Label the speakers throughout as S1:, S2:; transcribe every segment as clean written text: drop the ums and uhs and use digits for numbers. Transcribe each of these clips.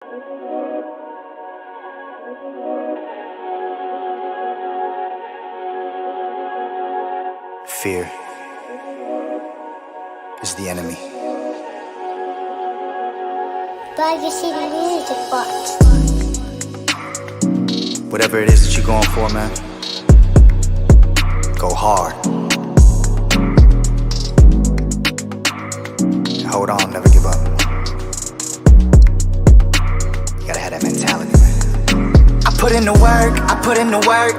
S1: Fear is the enemy.
S2: Bag City Music Box.
S1: Whatever it is that you're going for, man, go hard. Hold on, never give up. You gotta have that mentality, man. I put in the work,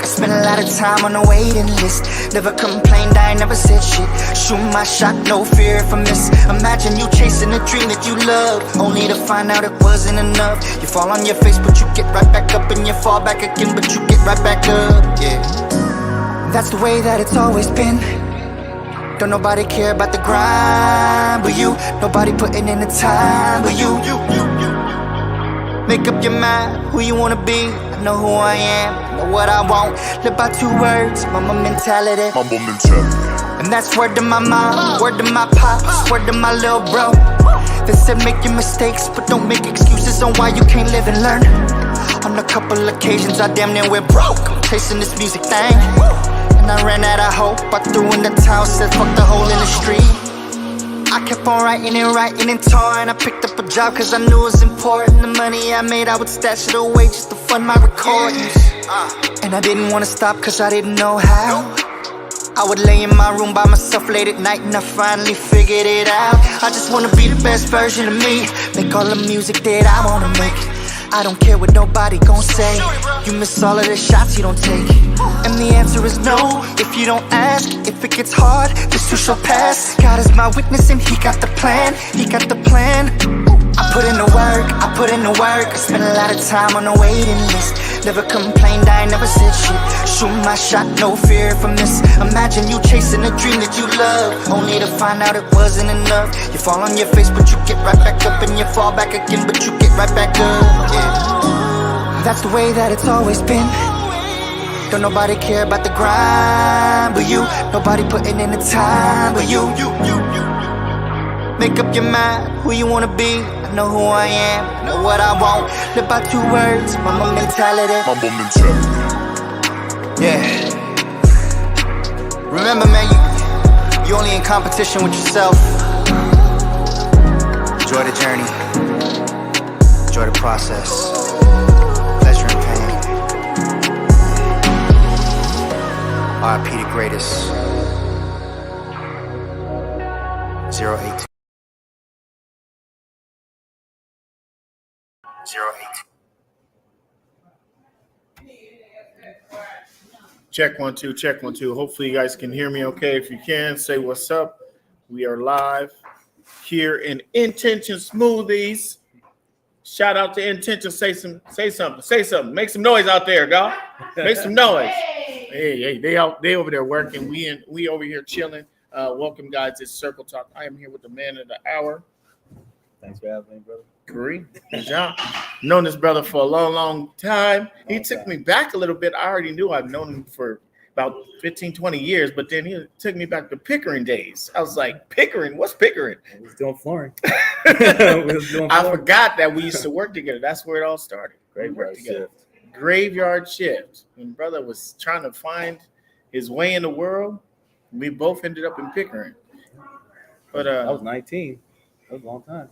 S1: I spent a lot of time on the waiting list. Never complained, I ain't never said shit. Shoot my shot, no fear if I miss. Imagine you chasing a dream that you love, only to find out it wasn't enough. You fall on your face, but you get right back up. And you fall back again, but you get right back up, yeah. That's the way that it's always been. Don't nobody care about the grind but you. Nobody putting in the time but you. Make up your mind who you wanna be. I know who I am, I know what I want. Live by 2 words, mama mentality. And that's word to my mom, word to my pops, word to my little bro. They said make your mistakes, but don't make excuses on why you can't live and learn. On a couple occasions I damn near went broke. I'm chasing this music thing, and I ran out of hope. I threw in the towel, said fuck the hole in the street. I kept on writing and touring. I picked up a job cause I knew it was important. The money I made, I would stash it away just to fund my recordings. And I didn't wanna stop cause I didn't know how. I would lay in my room by myself late at night, and I finally figured it out. I just wanna be the best version of me, make all the music that I wanna make. I don't care what nobody gon' say. You miss all of the shots you don't take. And the answer is no, if you don't ask. If it gets hard, this too shall pass. God is my witness and he got the plan. He got the plan. I put in the work, I spent a lot of time on the waiting list. Never complained, I ain't never said shit. Shoot my shot, no fear if I miss. Imagine you chasing a dream that you love, only to find out it wasn't enough. You fall on your face, but you get right back up. And you fall back again, but you get right back up, yeah. That's the way that it's always been. Don't nobody care about the grind but you. Nobody putting in the time but you. Make up your mind who you wanna be. I know who I am, I know what I want. Live by 2 words, mama mentality. Yeah. Remember, man, you only in competition with yourself. Enjoy the journey. Enjoy the process. Pleasure and pain. R.I.P. the greatest. 082. 082.
S3: Check 1 2, check 1 2. Hopefully you guys can hear me okay. If you can, say what's up. We are live here in Intention Smoothies. Shout out to Intention. Say something. Make some noise out there, dog. Make some noise. Hey, they over there working. We over here chilling. Welcome, guys. It's Circle Talk. I am here with the man of the hour.
S4: Thanks for having me, brother.
S3: Kareem Razzaq. Known this brother for a long time. He took me back a little bit. I already knew I've known him for about 15, 20 years, but then he took me back to Pickering days. I was like, Pickering? What's Pickering?
S4: We was doing flooring.
S3: I forgot that we used to work together. That's where it all started. Graveyard shift. When brother was trying to find his way in the world, we both ended up in Pickering. But
S4: I was 19. That was a long time.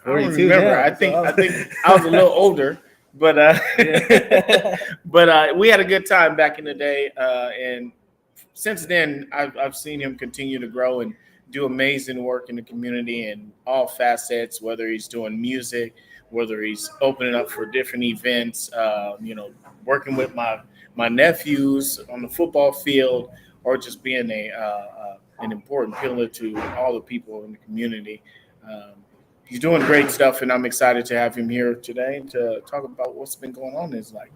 S3: I don't remember.
S4: Yeah,
S3: I think I was a little older, but but we had a good time back in the day, and since then I've seen him continue to grow and do amazing work in the community in all facets. Whether he's doing music, whether he's opening up for different events, working with my nephews on the football field, or just being an important pillar to all the people in the community. He's doing great stuff, and I'm excited to have him here today to talk about what's been going on in his life.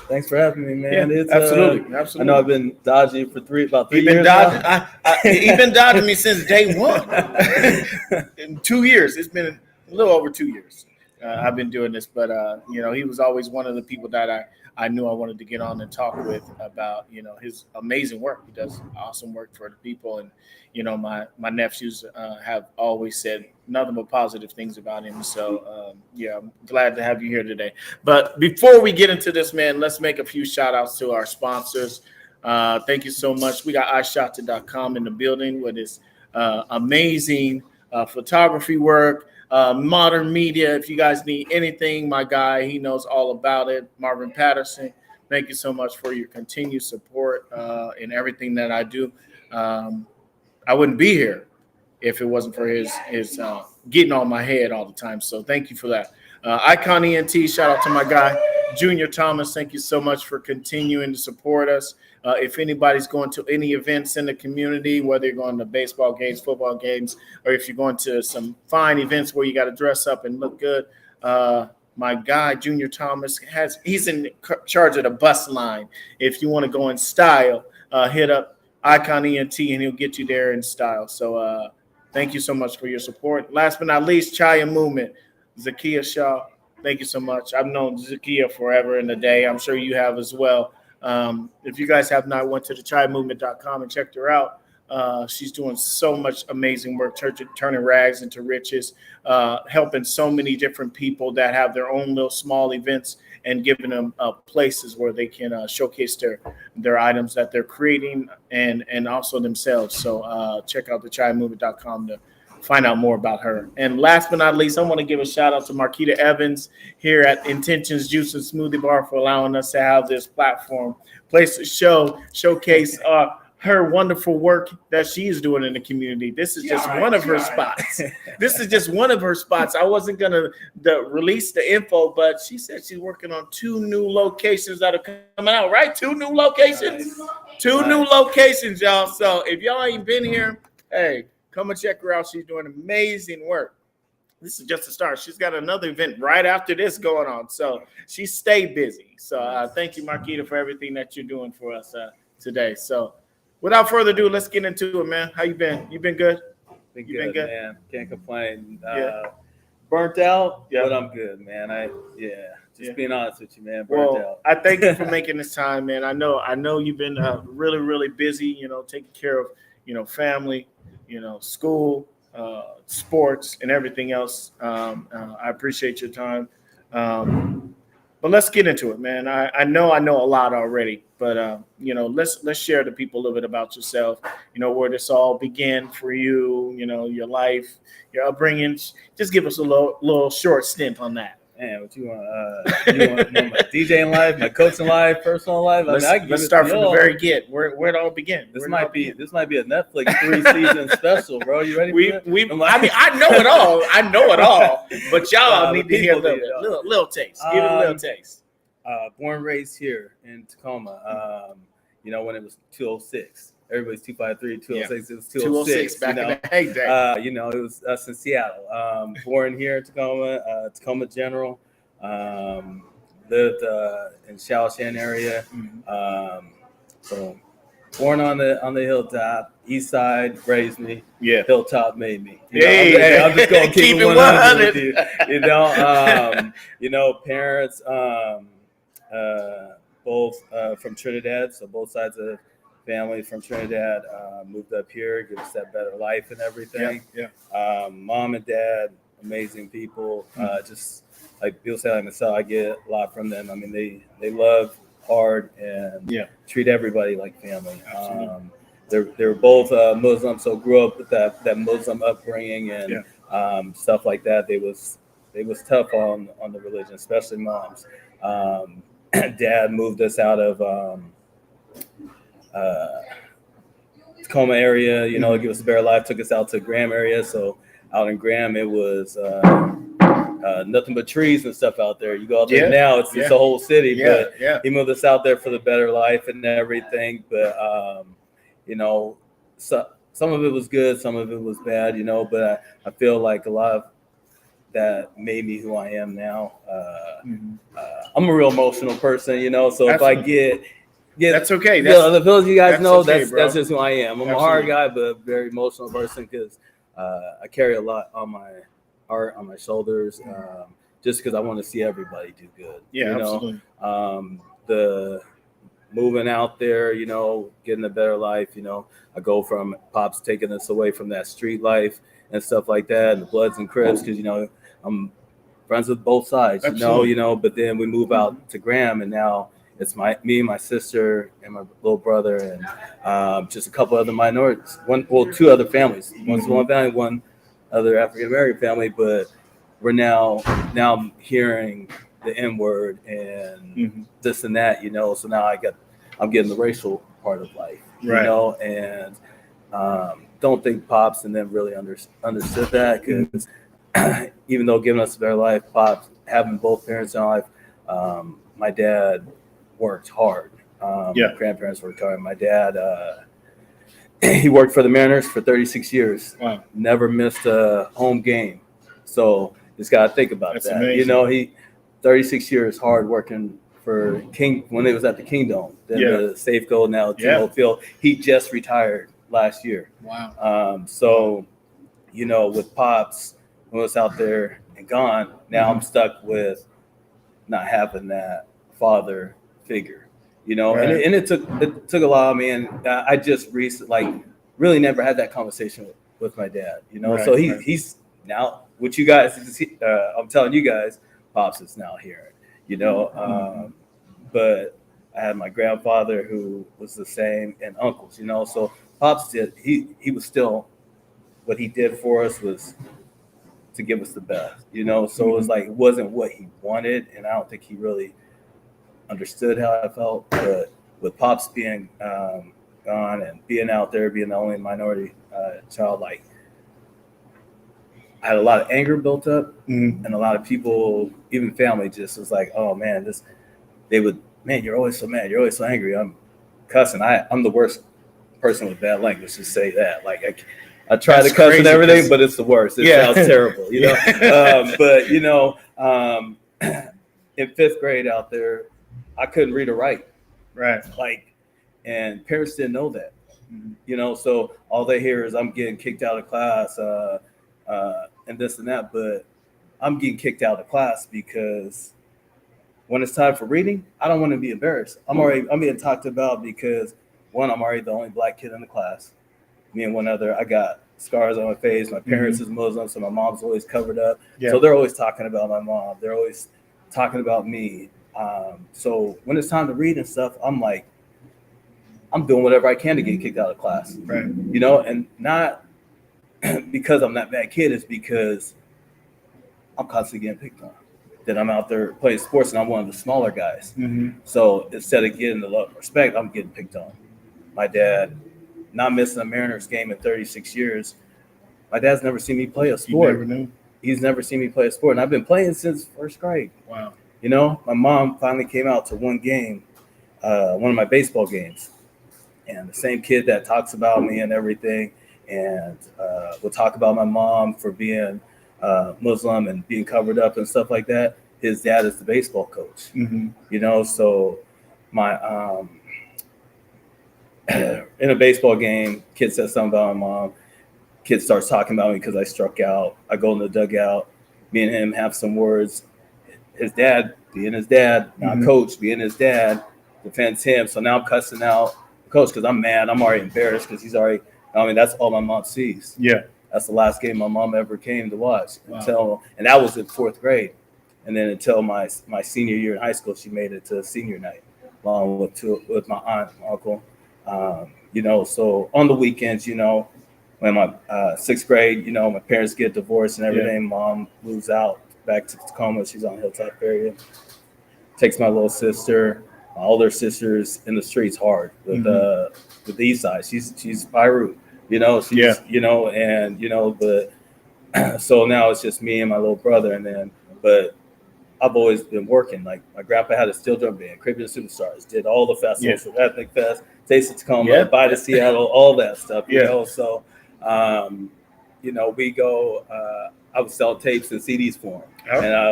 S4: Thanks for having me, man.
S3: Yeah, absolutely.
S4: I know I've been dodging for about 3
S3: He's been
S4: years
S3: dodging.
S4: now.
S3: He's been dodging me since day one. In 2 years, it's been a little over 2 years. I've been doing this, but he was always one of the people that I knew I wanted to get on and talk with about, his amazing work. He does awesome work for the people. And, my nephews have always said nothing but positive things about him. So, I'm glad to have you here today. But before we get into this, man, let's make a few shout outs to our sponsors. Thank you so much. We got iShotted.com in the building with his amazing photography work. Modern media, if you guys need anything, my guy, he knows all about it. Marvin Patterson, thank you so much for your continued support in everything that I do. I wouldn't be here if it wasn't for his getting on my head all the time. So thank you for that. Icon ENT, shout out to my guy, Junior Thomas. Thank you so much for continuing to support us. If anybody's going to any events in the community, whether you're going to baseball games, football games, or if you're going to some fine events where you got to dress up and look good, my guy, Junior Thomas, he's in charge of the bus line. If you want to go in style, hit up Icon ENT and he'll get you there in style. So thank you so much for your support. Last but not least, Chayah Movement, Zakiya Shaw. Thank you so much. I've known Zakiya forever and a day. I'm sure you have as well. If you guys have not went to the childmovement.com and checked her out, she's doing so much amazing work, turning rags into riches, helping so many different people that have their own little small events and giving them places where they can showcase their items that they're creating and also themselves. So check out the childmovement.com to find out more about her. And last but not least, I want to give a shout out to Marquita Evans here at Intentions Juice and Smoothie Bar for allowing us to have this platform, place to showcase her wonderful work that she is doing in the community. This is just one of her spots. This is just one of her spots. I wasn't going to release the info, but she said she's working on 2 new locations that are coming out, right? 2 new locations? Nice. 2 new locations, y'all. So if y'all ain't been here, hey, come and check her out. She's doing amazing work. This is just a start. She's got another event right after this going on. So she stayed busy. So thank you, Marquita, for everything that you're doing for us today. So without further ado, let's get into it, man. How you been? You been good?
S4: Been good, man. Can't complain. Burnt out, but I'm good, man. Being honest with you, man. Burnt out.
S3: I thank you for making this time, man. I know you've been really, really busy, taking care of, family, school, sports, and everything else. I appreciate your time. But let's get into it, man. I know a lot already, but let's share to people a little bit about yourself. Where this all began for you. Your life, your upbringing. Just give us a little short stint on that.
S4: Man, what you want? You want my DJing life, my coaching life, personal life?
S3: Let's start from the very get. Where it all began.
S4: This might be a Netflix 3-season special, bro. You ready for it?
S3: I know it all. I know it all. But y'all need to hear a little taste. Give it a little taste.
S4: Born and raised here in Tacoma. When it was 206. Everybody's 253, 206. It was 206
S3: back in the heyday.
S4: It was us in Seattle. Born here in Tacoma, Tacoma General. Lived in Shawshan area. So born on the hilltop, east side raised me. Yeah, hilltop made me. I'm just gonna keep it 100 with you. Parents, both from Trinidad, so both sides of family from Trinidad moved up here, give us that better life and everything. Mom and dad, amazing people. Just like people say, like myself, I get a lot from them. I mean, they love hard and treat everybody like family. They're both Muslim, so grew up with that Muslim upbringing and stuff like that. They was tough on the religion, especially moms. Dad moved us out of Tacoma area, give us a better life, took us out to Graham area. So out in Graham, it was nothing but trees and stuff out there. You go out there now, it's a whole city, but he moved us out there for the better life and everything. But, so, some of it was good, some of it was bad, but I feel like a lot of that made me who I am now. I'm a real emotional person, so if I get that's okay. The feels you guys know, okay, that's just who I am. I'm a hard guy, but a very emotional person because I carry a lot on my heart, on my shoulders. just because I want to see everybody do good.
S3: Yeah,
S4: you know,
S3: absolutely.
S4: The moving out there, getting a better life. I go from Pops taking us away from that street life and stuff like that, and the Bloods and Crips, because I'm friends with both sides.
S3: Absolutely.
S4: But then we move out to Graham, and now it's me, my sister, and my little brother, and just a couple other minorities. Two other families. One's one family, one other African American family, but we're now I'm hearing the N word and this and that, So now I'm getting the racial part of life, and don't think Pops and them really understood that, because even though giving us a better life, Pops having both parents in life, my dad worked hard. My grandparents worked hard. My dad, he worked for the Mariners for 36 years.
S3: Wow.
S4: Never missed a home game. So just got to think about
S3: That's
S4: that.
S3: amazing.
S4: He 36 years hard working for King when it was at the Kingdom, then the Safeco, now T-Mobile Field. He just retired last year.
S3: Wow.
S4: So, with Pops, when I was out there and gone, now I'm stuck with not having that father figure,
S3: Right.
S4: and it took a lot of me, and I just recently, really never had that conversation with my dad,
S3: Right,
S4: so
S3: right.
S4: he's now with you guys. I'm telling you guys, Pops is now here, but I had my grandfather who was the same, and uncles, so Pops he was still, what he did for us was to give us the best, so it was like, it wasn't what he wanted, and I don't think he really understood how I felt. But with Pops being gone and being out there, being the only minority child, I had a lot of anger built up, and a lot of people, even family, just was like, oh man, man, you're always so mad, you're always so angry. I'm cussing. I'm the worst person with bad language to say that. I try to cuss and everything, but it's the worst. It sounds terrible, But in 5th grade out there, I couldn't read or write.
S3: Right.
S4: And parents didn't know that. So all they hear is I'm getting kicked out of class, and this and that. But I'm getting kicked out of class because when it's time for reading, I don't want to be embarrassed. I'm being talked about because, one, I'm already the only black kid in the class. Me and one other, I got scars on my face. My parents is Muslim, so my mom's always covered up.
S3: Yeah.
S4: So they're always talking about my mom. They're always talking about me. So when it's time to read and stuff, I'm like, I'm doing whatever I can to get kicked out of class.
S3: Right.
S4: And not because I'm that bad kid, it's because I'm constantly getting picked on. That I'm out there playing sports and I'm one of the smaller guys. So instead of getting the love and respect, I'm getting picked on. My dad, not missing a Mariners game in 36 years. My dad's never seen me play a sport.
S3: You never knew?
S4: He's never seen me play a sport. And I've been playing since 1st grade.
S3: Wow.
S4: My mom finally came out to one game, one of my baseball games. And the same kid that talks about me and everything, and will talk about my mom for being Muslim and being covered up and stuff like that, his dad is the baseball coach. So my in a baseball game, kid says something about my mom. Kid starts talking about me because I struck out. I go in the dugout. Me and him have some words. His dad, being his dad, not coach, being his dad, defends him. So now I'm cussing out the coach because I'm mad. I'm already embarrassed because he's already. That's all my mom sees.
S3: Yeah.
S4: That's the last game my mom ever came to watch. Wow. And that was in 4th grade. And then until my senior year in high school, she made it to senior night along with my aunt and uncle. So on the weekends, when my 6th grade, my parents get divorced and everything. Yeah. Mom moves out back to Tacoma. She's on Hilltop area. Takes my little sister. My older sister's in the streets hard with the east side. She's Beirut, but so now it's just me and my little brother, but I've always been working. Like my grandpa had a steel drum band, Caribbean Superstars, did all the festivals, with Ethnic Fest, Taste of Tacoma, Bye to Seattle, all that stuff. So we go. I would sell tapes and CDs for him, and I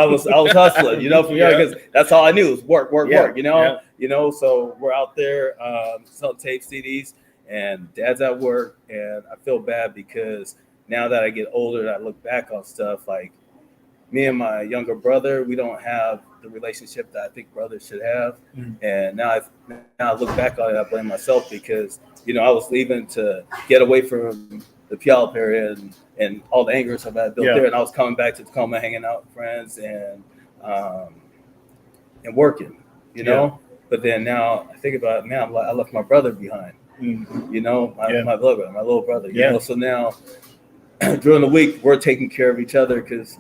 S4: was hustling, because that's all I knew was work, So we're out there selling tapes, CDs, and Dad's at work, and I feel bad because now that I get older, and I look back on stuff like me and my younger brother, we don't have the relationship that I think brothers should have. And now I look back on it, I blame myself because, you know, I was leaving to get away from the Puyallup area and all the anger stuff I had built there. And I was coming back to Tacoma, hanging out with friends and working, you know. But then now I think about it, man, I left my brother behind, you know, my little brother, you know. So now during the week, we're taking care of each other because,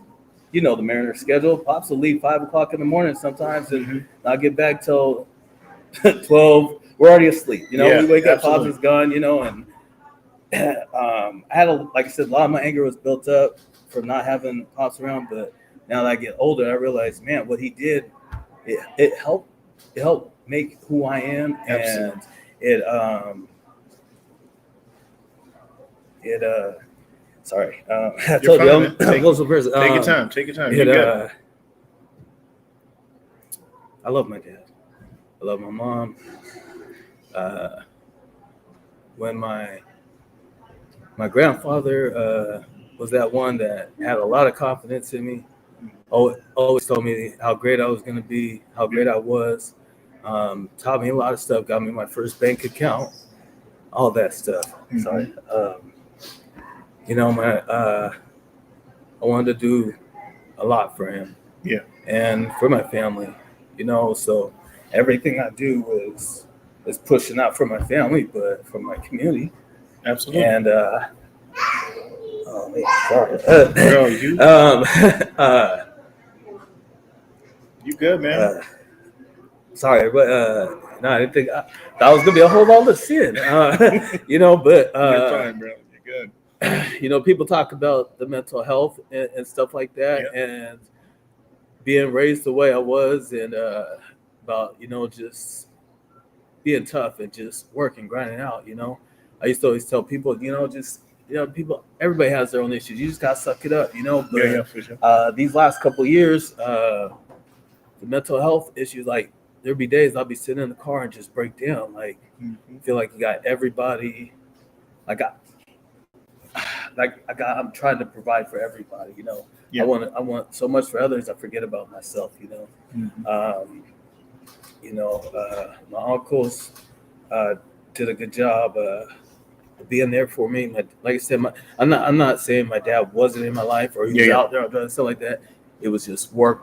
S4: you know, the Mariners schedule. Pops will leave 5 o'clock in the morning sometimes, and I'll get back till 12. We're already asleep, you know. We wake up, Pops is gone, you know, and I had like I said, a lot of my anger was built up from not having Pops around. But now that I get older, I realize, man, what he did, it helped make who I am, and sorry, I told you I'm close person.
S3: Take your time. Take your time.
S4: I love my dad. I love my mom. When my grandfather was that one that had a lot of confidence in me, always told me how great I was going to be, how great I was, taught me a lot of stuff, got me my first bank account, all that stuff. Sorry. You know, I wanted to do a lot for him. And for my family, you know, so everything I do is pushing out for my family, but for my community.
S3: Absolutely.
S4: And sorry.
S3: Bro, you good, man.
S4: Sorry, but no, I didn't think that was gonna be a whole lot of sin. You know, but
S3: you're fine, bro. You're good.
S4: You know, people talk about the mental health and stuff like that, and being raised the way I was, and about, you know, just being tough and just working, grinding out. You know, I used to always tell people, you know, everybody has their own issues. You just gotta suck it up, you know. But
S3: for sure.
S4: These last couple of years, the mental health issues, like there'd be days I'll be sitting in the car and just break down, like feel like you got everybody. I'm trying to provide for everybody, you know. I want so much for others, I forget about myself, you know. You know, my uncles did a good job being there for me. Like I said, I'm not saying my dad wasn't in my life or he was out there doing stuff like that. It was just work.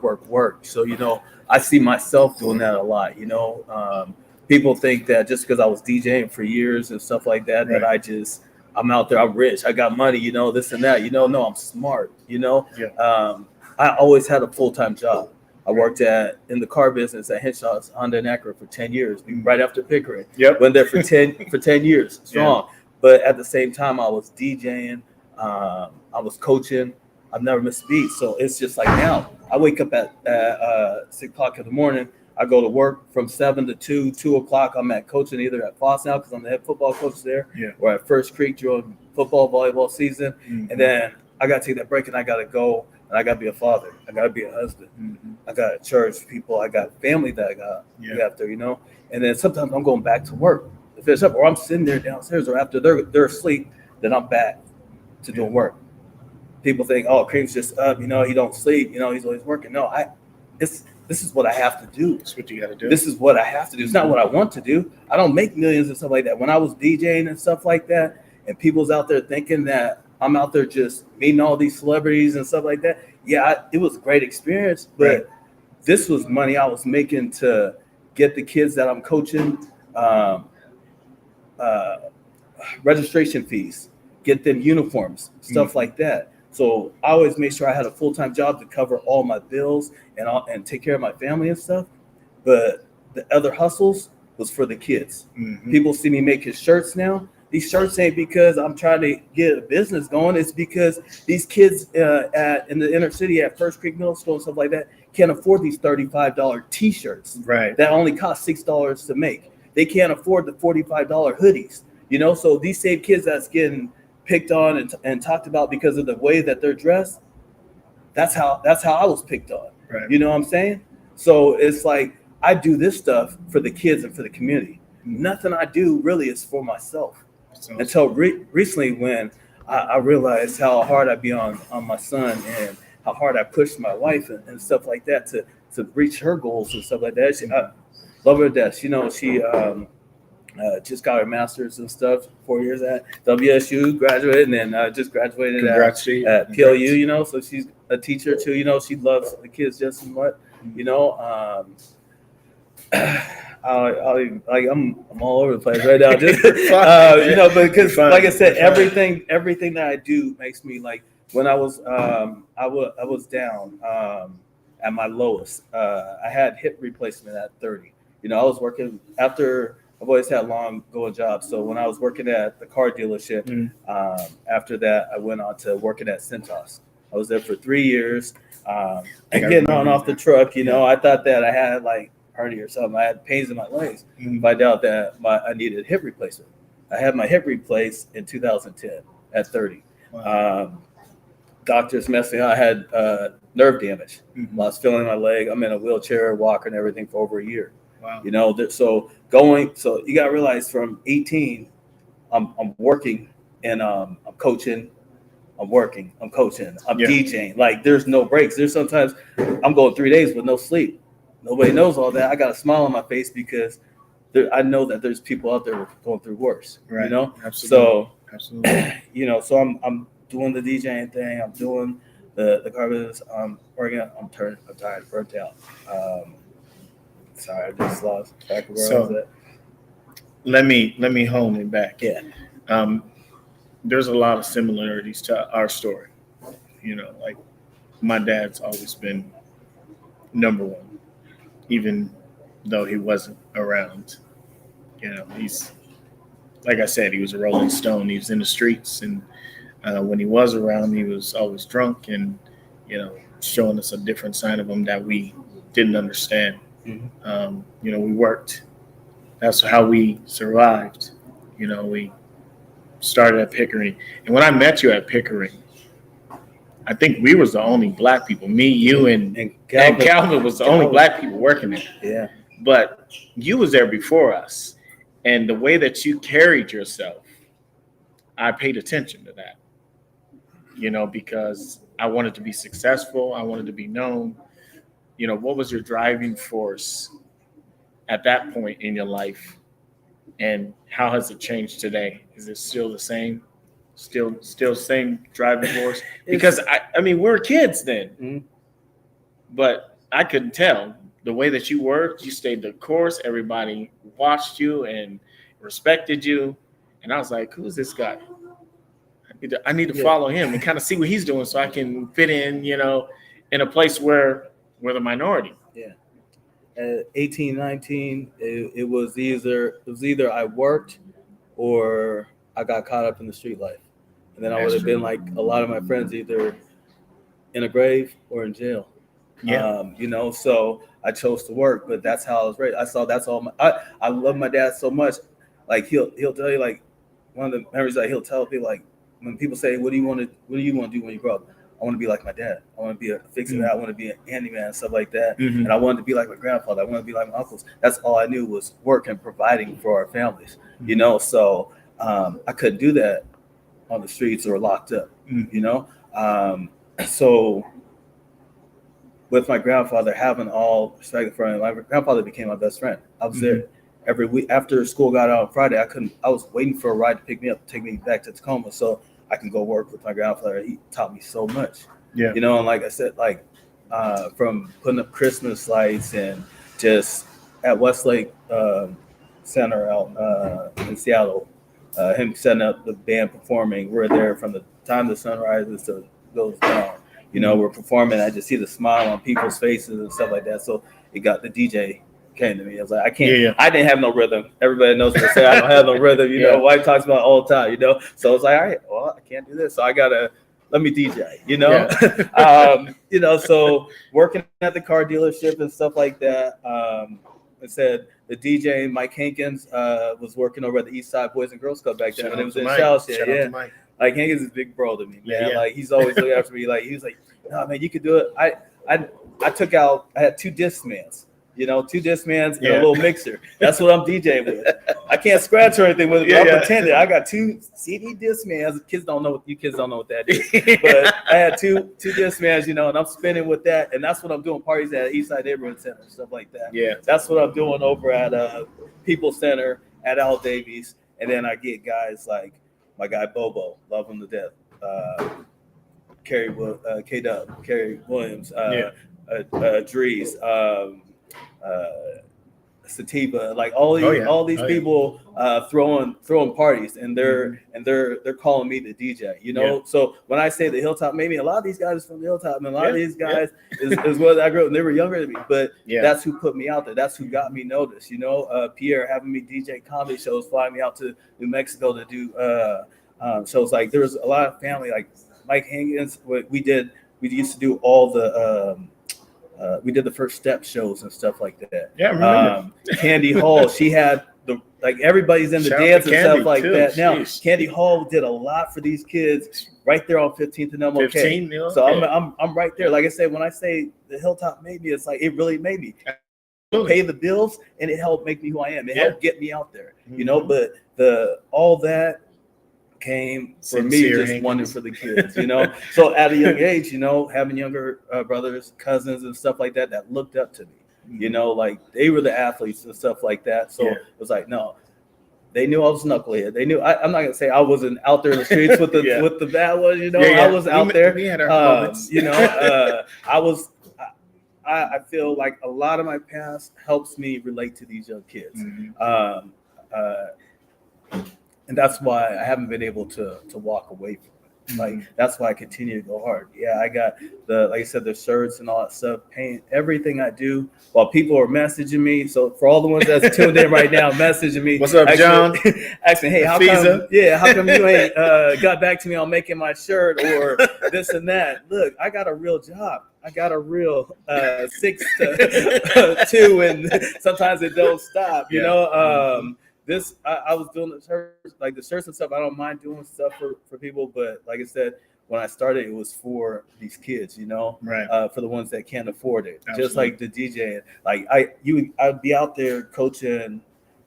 S4: So, you know, I see myself doing that a lot, you know. People think that just because I was DJing for years and stuff like that, that I'm out there, I'm rich, I got money, you know, this and that, you know. No, I'm smart, you know. I always had a full-time job. I worked in the car business at Henshaw's, Honda and Acura for 10 years, right after Pickering. Went there for 10 years strong. But at the same time, I was DJing, I was coaching. I've never missed a beat. So it's just like now, I wake up at 6 o'clock in the morning. I go to work from 7 to 2 o'clock. I'm at coaching either at Foss now because I'm the head football coach there, or at First Creek during football, volleyball season. And then I got to take that break and I got to go and I got to be a father. I got to be a husband. I got to church people. I got family that I got after, you know. And then sometimes I'm going back to work to finish up, or I'm sitting there downstairs, or after they're asleep, then I'm back to doing work. People think, oh, Kareem's just up, you know, he don't sleep, you know, he's always working. No, this is what I have to do.
S3: That's what you got to do.
S4: This is what I have to do. It's not what I want to do. I don't make millions and stuff like that. When I was DJing and stuff like that, and people's out there thinking that I'm out there just meeting all these celebrities and stuff like that, it was a great experience, but this was money I was making to get the kids that I'm coaching registration fees, get them uniforms, stuff like that. So I always made sure I had a full-time job to cover all my bills and take care of my family and stuff. But the other hustles was for the kids. People see me making shirts now. These shirts ain't because I'm trying to get a business going. It's because these kids in the inner city at First Creek Middle School and stuff like that can't afford these $35 T-shirts that only cost $6 to make. They can't afford the $45 hoodies, you know. So these same kids that's getting picked on and talked about because of the way that they're dressed, that's how I was picked on. You know what I'm saying? So it's like I do this stuff for the kids and for the community. Nothing I do really is for myself. Until recently, when I realized how hard I be on my son and how hard I pushed my wife and stuff like that to reach her goals and stuff like that. She, I love her to death. You know, she just got her master's and stuff, 4 years at WSU, graduated, and then just graduated at PLU, you know, so she's a teacher too, you know, she loves the kids just as much, you know. I'm all over the place right now, just you know, because like I said, everything that I do makes me like. When I was down at my lowest, I had hip replacement at 30. You know, I was working after. I've always had long going jobs. So when I was working at the car dealership, after that, I went on to working at Cintas. I was there for 3 years, and getting on off the truck. You know, I thought that I had like hernia or something. I had pains in my legs. Find out that I needed hip replacement. I had my hip replaced in 2010 at 30. Wow. Doctors messed me up. I had nerve damage. I was feeling my leg. I'm in a wheelchair, walker, and everything for over a year. Wow. You know, so you got to realize from 18, I'm working and I'm coaching. I'm working. I'm coaching. I'm DJing. Like there's no breaks. There's sometimes I'm going 3 days with no sleep. Nobody knows all that. I got a smile on my face because I know that there's people out there going through worse. Right. You know. Absolutely. So you know, so I'm doing the DJing thing. I'm doing the car business. I'm working. I'm tired, burnt out. Sorry, I just lost track of where I was at.
S3: Let me hone it back. Yeah. There's a lot of similarities to our story. You know, like my dad's always been number one, even though he wasn't around. You know, he's like I said, he was a Rolling Stone. He was in the streets, and when he was around, he was always drunk and, you know, showing us a different side of him that we didn't understand. You know, we worked. That's how we survived. You know, we started at Pickering. And when I met you at Pickering, I think we was the only black people. Me, you, and Calvin was the only black people working there.
S4: Yeah.
S3: But you was there before us. And the way that you carried yourself, I paid attention to that. You know, because I wanted to be successful. I wanted to be known. You know, what was your driving force at that point in your life? And how has it changed today? Is it still the same? Still same driving force? Because I mean, we were kids then, but I couldn't tell the way that you worked. You stayed the course. Everybody watched you and respected you. And I was like, who's this guy? I need to follow him and kind of see what he's doing so I can fit in, you know, in a place where we're the minority.
S4: Yeah. At 18, 19, it was either I worked or I got caught up in the street life. And then I would have been like a lot of my friends, either in a grave or in jail. Yeah. You know, so I chose to work, but that's how I was raised. I saw that's all I love my dad so much. Like he'll tell you, like, one of the memories that he'll tell people, like, when people say, what do you want to do when you grow up? I want to be like my dad. I want to be a fixer. I want to be an handyman and stuff like that. And I wanted to be like my grandfather. I want to be like my uncles. That's all I knew was work and providing for our families, you know? So I couldn't do that on the streets or locked up, you know? So with my grandfather, having all respect for him, my grandfather became my best friend. I was there every week. After school got out on Friday, I was waiting for a ride to pick me up, take me back to Tacoma so I can go work with my grandfather. He taught me so much. Yeah. You know, and like I said, like from putting up Christmas lights and just at Westlake Center out in Seattle, him setting up the band performing. We're there from the time the sun rises to goes down. You know, we're performing. I just see the smile on people's faces and stuff like that. So it got the DJ came to me. I was like, I can't. I didn't have no rhythm. Everybody knows what I say. I don't have no rhythm. You know, wife talks about it all the time. You know, so it's like, all right, well, I can't do this. So I gotta let me DJ. You know, you know. So working at the car dealership and stuff like that. I said the DJ Mike Hankins was working over at the East Side Boys and Girls Club back then when it was in South. Yeah. Like Hankins is big bro to me, man. Like he's always looking after me. Like he was like, "No, man, you could do it." I had 2 Discmans. You know, 2 Discmans and a little mixer. That's what I'm DJing with. I can't scratch or anything with it, but I'm pretending. I got 2 CD Discmans. Kids don't know what that is. But I had 2 Discmans, you know, and I'm spinning with that. And that's what I'm doing parties at Eastside Neighborhood Center, stuff like that.
S3: Yeah.
S4: That's what I'm doing over at People Center at Al Davies. And then I get guys like my guy Bobo, love him to death. Kerry Williams, Dries, Sativa, like all these people throwing parties, and they're calling me the DJ, you know. Yeah. So when I say the Hilltop, maybe a lot of these guys from the Hilltop, and a lot of these guys is what I grew up, and they were younger than me, but that's who put me out there. That's who got me noticed, you know. Pierre having me DJ comedy shows, flying me out to New Mexico to do shows. Like there was a lot of family, like Mike Higgins. We used to do all the we did the First Step shows and stuff like that.
S3: Yeah, I remember.
S4: Candy Hall, she had everybody's in the dance and stuff like that. Now, Candy Hall did a lot for these kids right there on 15th and MLK.
S3: 15, yeah.
S4: So I'm right there. Like I said, when I say the Hilltop made me, it's like it really made me pay the bills, and it helped make me who I am. It helped get me out there, you know. But all that came for me just wanting for the kids, you know. So at a young age, you know, having younger brothers, cousins, and stuff like that looked up to me, you know, like they were the athletes and stuff like that. So it was like, no, they knew I was knucklehead. They knew I'm not gonna say I wasn't out there in the streets with the with the bad ones, you know. I was out there. We had our moments. You know, I feel like a lot of my past helps me relate to these young kids. And that's why I haven't been able to walk away from it. Like that's why I continue to go hard. Yeah, I got like I said, the shirts and all that stuff, paint, everything I do while people are messaging me. So for all the ones that's tuned in right now, messaging me.
S3: What's up, John?
S4: Asking, hey, how come you ain't got back to me on making my shirt or this and that? Look, I got a real job. I got a real 6 to 2, and sometimes it don't stop, you know. I was doing the shirts and stuff. I don't mind doing stuff for people, but like I said, when I started, it was for these kids, you know, for the ones that can't afford it. Absolutely. Just like the DJ, like I'd be out there coaching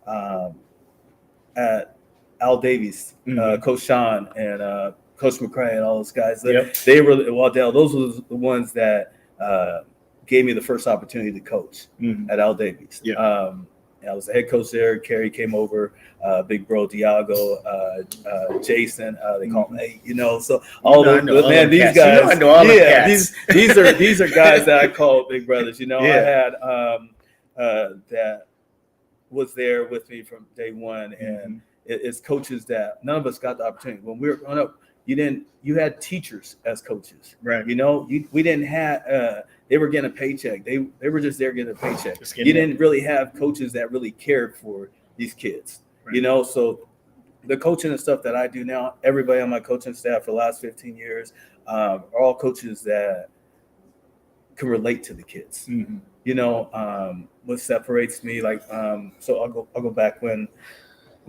S4: at Al Davies, Coach Sean and Coach McCray and all those guys. They were Waddell. Those were the ones that gave me the first opportunity to coach at Al Davies. I was the head coach there. Kerry came over, big bro Diago, Jason. They call him Nate, you know. So these guys, these are guys that I call big brothers. You know, I had that was there with me from day one, and it's coaches that none of us got the opportunity when we were growing up. You had teachers as coaches, right? You know, we didn't have. They were getting a paycheck. They were just there getting a paycheck. You didn't really have coaches that really cared for these kids, you know. So the coaching and stuff that I do now, everybody on my coaching staff for the last 15 years are all coaches that can relate to the kids. You know, what separates me, like, so I'll go back when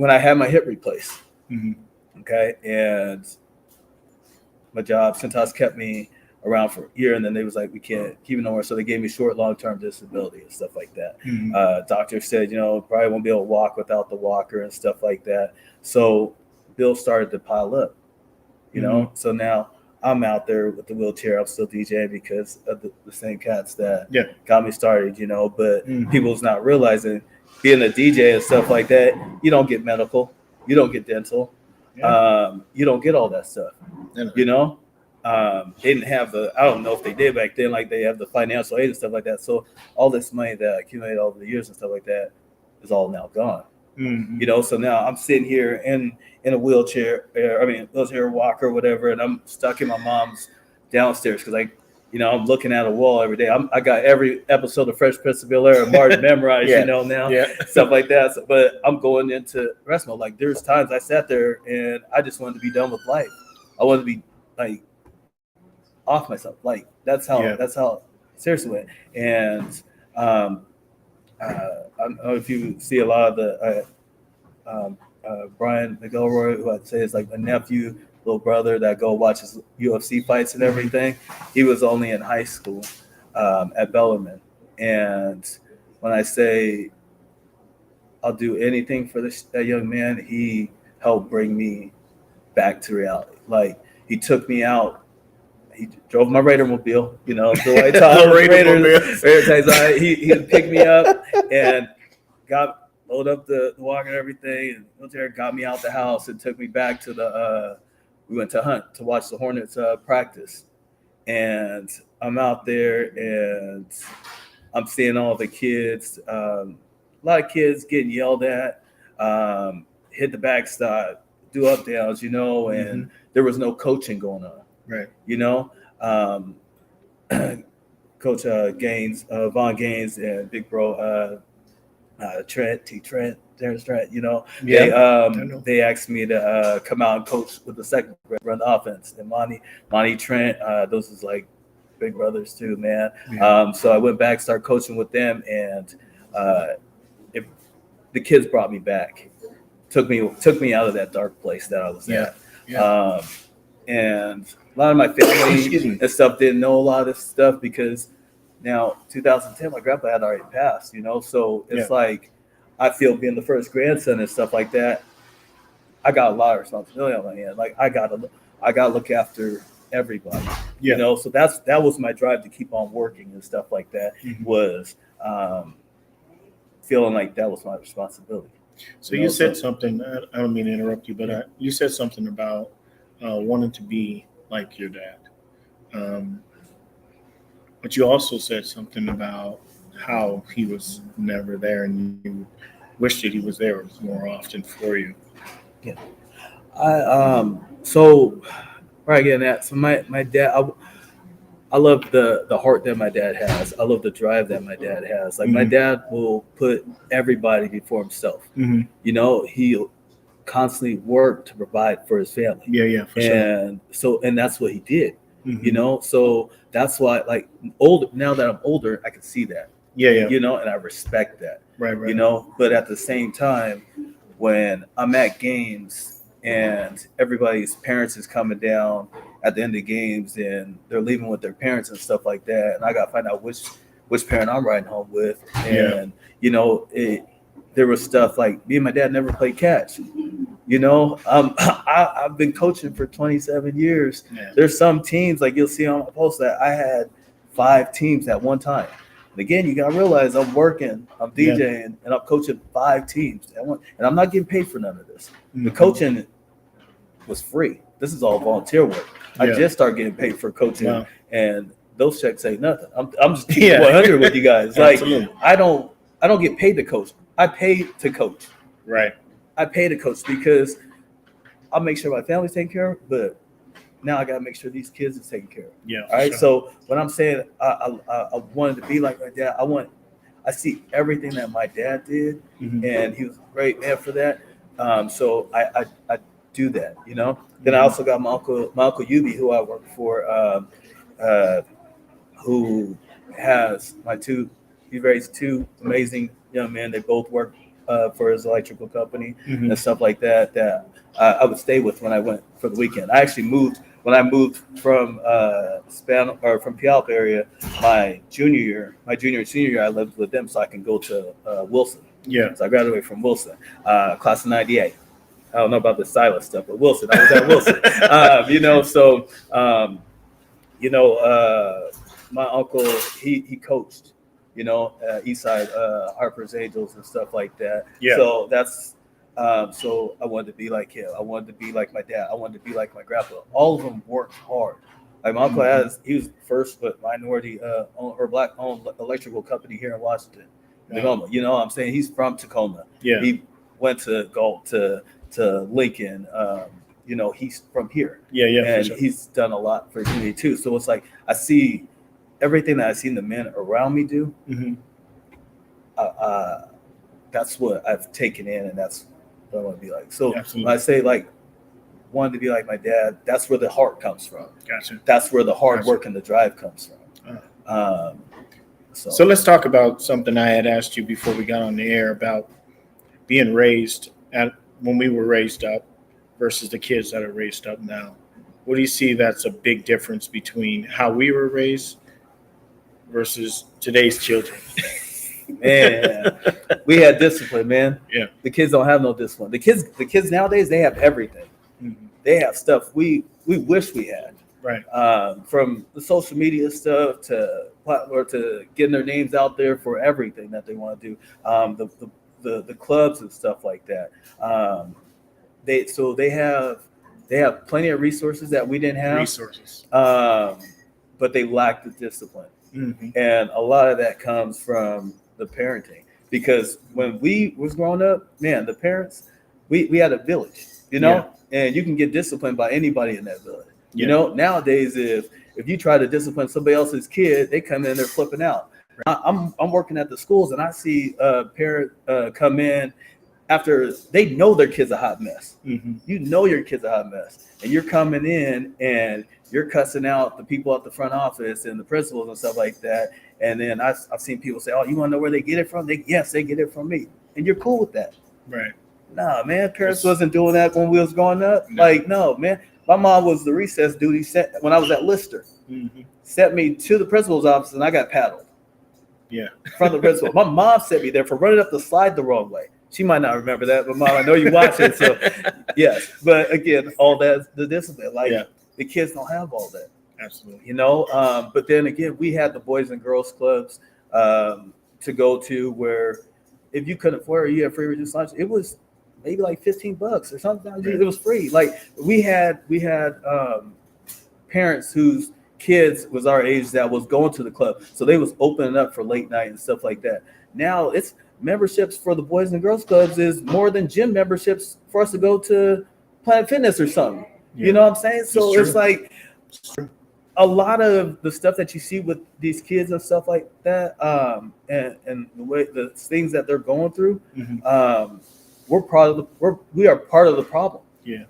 S4: I had my hip replaced. Okay, and my job, Cintas kept me around for a year, and then they was like, we can't keep it nowhere. So they gave me short, long-term disability and stuff like that. Doctor said, you know, probably won't be able to walk without the walker and stuff like that. So bills started to pile up, you know. So now I'm out there with the wheelchair. I'm still DJing because of the same cats that got me started, you know. But people's not realizing being a DJ and stuff like that, you don't get medical, you don't get dental. You don't get all that stuff, you know. They didn't have I don't know if they did back then, like they have the financial aid and stuff like that. So all this money that I accumulated over the years and stuff like that is all now gone. You know, so now I'm sitting here in a wheelchair, wheelchair walker or whatever, and I'm stuck in my mom's downstairs because you know, I'm looking at a wall every day. I got every episode of Fresh Prince of Bel-Air Martin memorized, you know, now, stuff like that. So, but I'm going into rest mode. Like there's times I sat there and I just wanted to be done with life. I wanted to be like off myself. Like that's how seriously went. And I don't know if you see a lot of the Brian McElroy, who I'd say is like a nephew, little brother that go watches UFC fights and everything. He was only in high school at Bellarmine, and when I say I'll do anything for that young man, he helped bring me back to reality. Like he took me out. He drove my Raider-mobile, you know, the white top Raiders. He picked me up and loaded up the walker and everything, and went there, got me out the house, and took me back to we went to hunt to watch the Hornets practice. And I'm out there and I'm seeing all the kids, a lot of kids getting yelled at, hit the backstop, do up downs, you know, and there was no coaching going on.
S3: Right.
S4: You know, Coach Gaines, Von Gaines, and Big Bro Terrence Trent. You know, they asked me to come out and coach with the second run the offense. And Monty Trent, those is like big brothers too, man. Yeah. So I went back, started coaching with them, and the kids brought me back, took me out of that dark place that I was at. Yeah. And a lot of my family and stuff didn't know a lot of this stuff because now 2010, my grandpa had already passed, you know, so it's like I feel being the first grandson and stuff like that, I got a lot of responsibility on my hand. Like I gotta look after everybody, you know. So that was my drive to keep on working and stuff like that. Was feeling like that was my responsibility.
S3: So you said something. I don't mean to interrupt you, but you said something about wanting to be like your dad. But you also said something about how he was never there and you wished that he was there more often for you.
S4: Yeah. So where I get at, so my dad, I love the heart that my dad has. I love the drive that my dad has. Like my dad will put everybody before himself. You know, he'll constantly work to provide for his family.
S3: Yeah, for sure.
S4: And so, and that's what he did. You know, so that's why, like, now that I'm older, I can see that. Yeah. You know, and I respect that. Right. You know, but at the same time, when I'm at games and everybody's parents is coming down at the end of games and they're leaving with their parents and stuff like that, and I got to find out which parent I'm riding home with, and you know, there was stuff like me and my dad never played catch. You know, I've been coaching for 27 years. Yeah. There's some teams, like you'll see on my post, that I had 5 teams at one time. And again, you got to realize I'm working, I'm DJing, and I'm coaching 5 teams at one. And I'm not getting paid for none of this. The coaching was free. This is all volunteer work. I just started getting paid for coaching, and those checks ain't nothing. I'm just keeping 100 with you guys. Like, I don't get paid to coach. I pay to coach.
S3: Right.
S4: I pay to coach because I'll make sure my family's taken care of, but now I got to make sure these kids are taken care of. Yeah. All right. Sure. So when I'm saying I wanted to be like my dad, I see everything that my dad did, and he was a great man for that. So I do that, you know. Then I also got my uncle Yubi, who I work for, who has he raised 2 amazing young men. They both work for his electrical company and stuff like that I would stay with when I went for the weekend. I actually moved when I moved from from Puyallup area my junior and senior year. I lived with them so I can go to Wilson. Yeah. So I graduated from Wilson, class of '98. I don't know about the Silas stuff, but Wilson. I was at Wilson. You know, so my uncle he coached. You know, Eastside, Harper's Angels and stuff like that. Yeah. So that's, so I wanted to be like him. I wanted to be like my dad. I wanted to be like my grandpa. All of them worked hard. Like my uncle he was the first minority or black-owned electrical company here in Washington, Tacoma. You know what I'm saying? He's from Tacoma. Yeah. He went to go to Lincoln. You know, he's from here. Yeah. And sure. He's done a lot for me too. So it's like I see everything that I've seen the men around me do, that's what I've taken in, and that's what I want to be like. So when I say like wanted to be like my dad, that's where the heart comes from. Gotcha. That's where the hard work and the drive comes from.
S3: So let's talk about something I had asked you before we got on the air about being raised when we were raised up versus the kids that are raised up now. What do you see that's a big difference between how we were raised versus today's children?
S4: Man, we had discipline, man.
S3: Yeah.
S4: The kids don't have no discipline. The kids nowadays, they have everything.
S3: Mm-hmm.
S4: They have stuff we wish we had.
S3: Right.
S4: From the social media stuff to getting their names out there for everything that they want to do. The clubs and stuff like that. They have plenty of resources that we didn't have. But they lack the discipline.
S3: Mm-hmm.
S4: And a lot of that comes from the parenting, because when we was growing up, man, the parents, we had a village, and you can get disciplined by anybody in that village. Nowadays, if you try to discipline somebody else's kid, they come in, they're flipping out. I'm working at the schools, and I see a parent come in after they know their kid's a hot mess.
S3: Mm-hmm.
S4: You know your kid's a hot mess, and you're coming in and you're cussing out the people at the front office and the principals and stuff like that. And then I've seen people say, "Oh, you want to know where they get it from?" Yes, they get it from me, and you're cool with that.
S3: Right?
S4: Nah, man, parents wasn't doing that when we was growing up.
S3: No.
S4: Like, no, man. My mom was the recess duty when I was at Lister.
S3: Mm-hmm.
S4: Sent me to the principal's office, and I got paddled.
S3: Yeah.
S4: From the principal. My mom sent me there for running up the slide the wrong way. She might not remember that, but Mom, I know you watch it. So, yes. But again, all that's the discipline. Like, the kids don't have all that.
S3: Absolutely.
S4: But then again, we had the Boys and Girls Clubs to go to, where if you couldn't afford it, you had free reduced lunch. It was maybe like $15 or something. Right. It was free. Like we had parents whose kids was our age that was going to the club, so they was opening up for late night and stuff like that. Now it's memberships for the Boys and Girls Clubs is more than gym memberships for us to go to Planet Fitness or something. Yeah. You know what I'm saying? So it's like a lot of the stuff that you see with these kids and stuff like that, and the way the things that they're going through, mm-hmm. We are part of the problem. Yeah.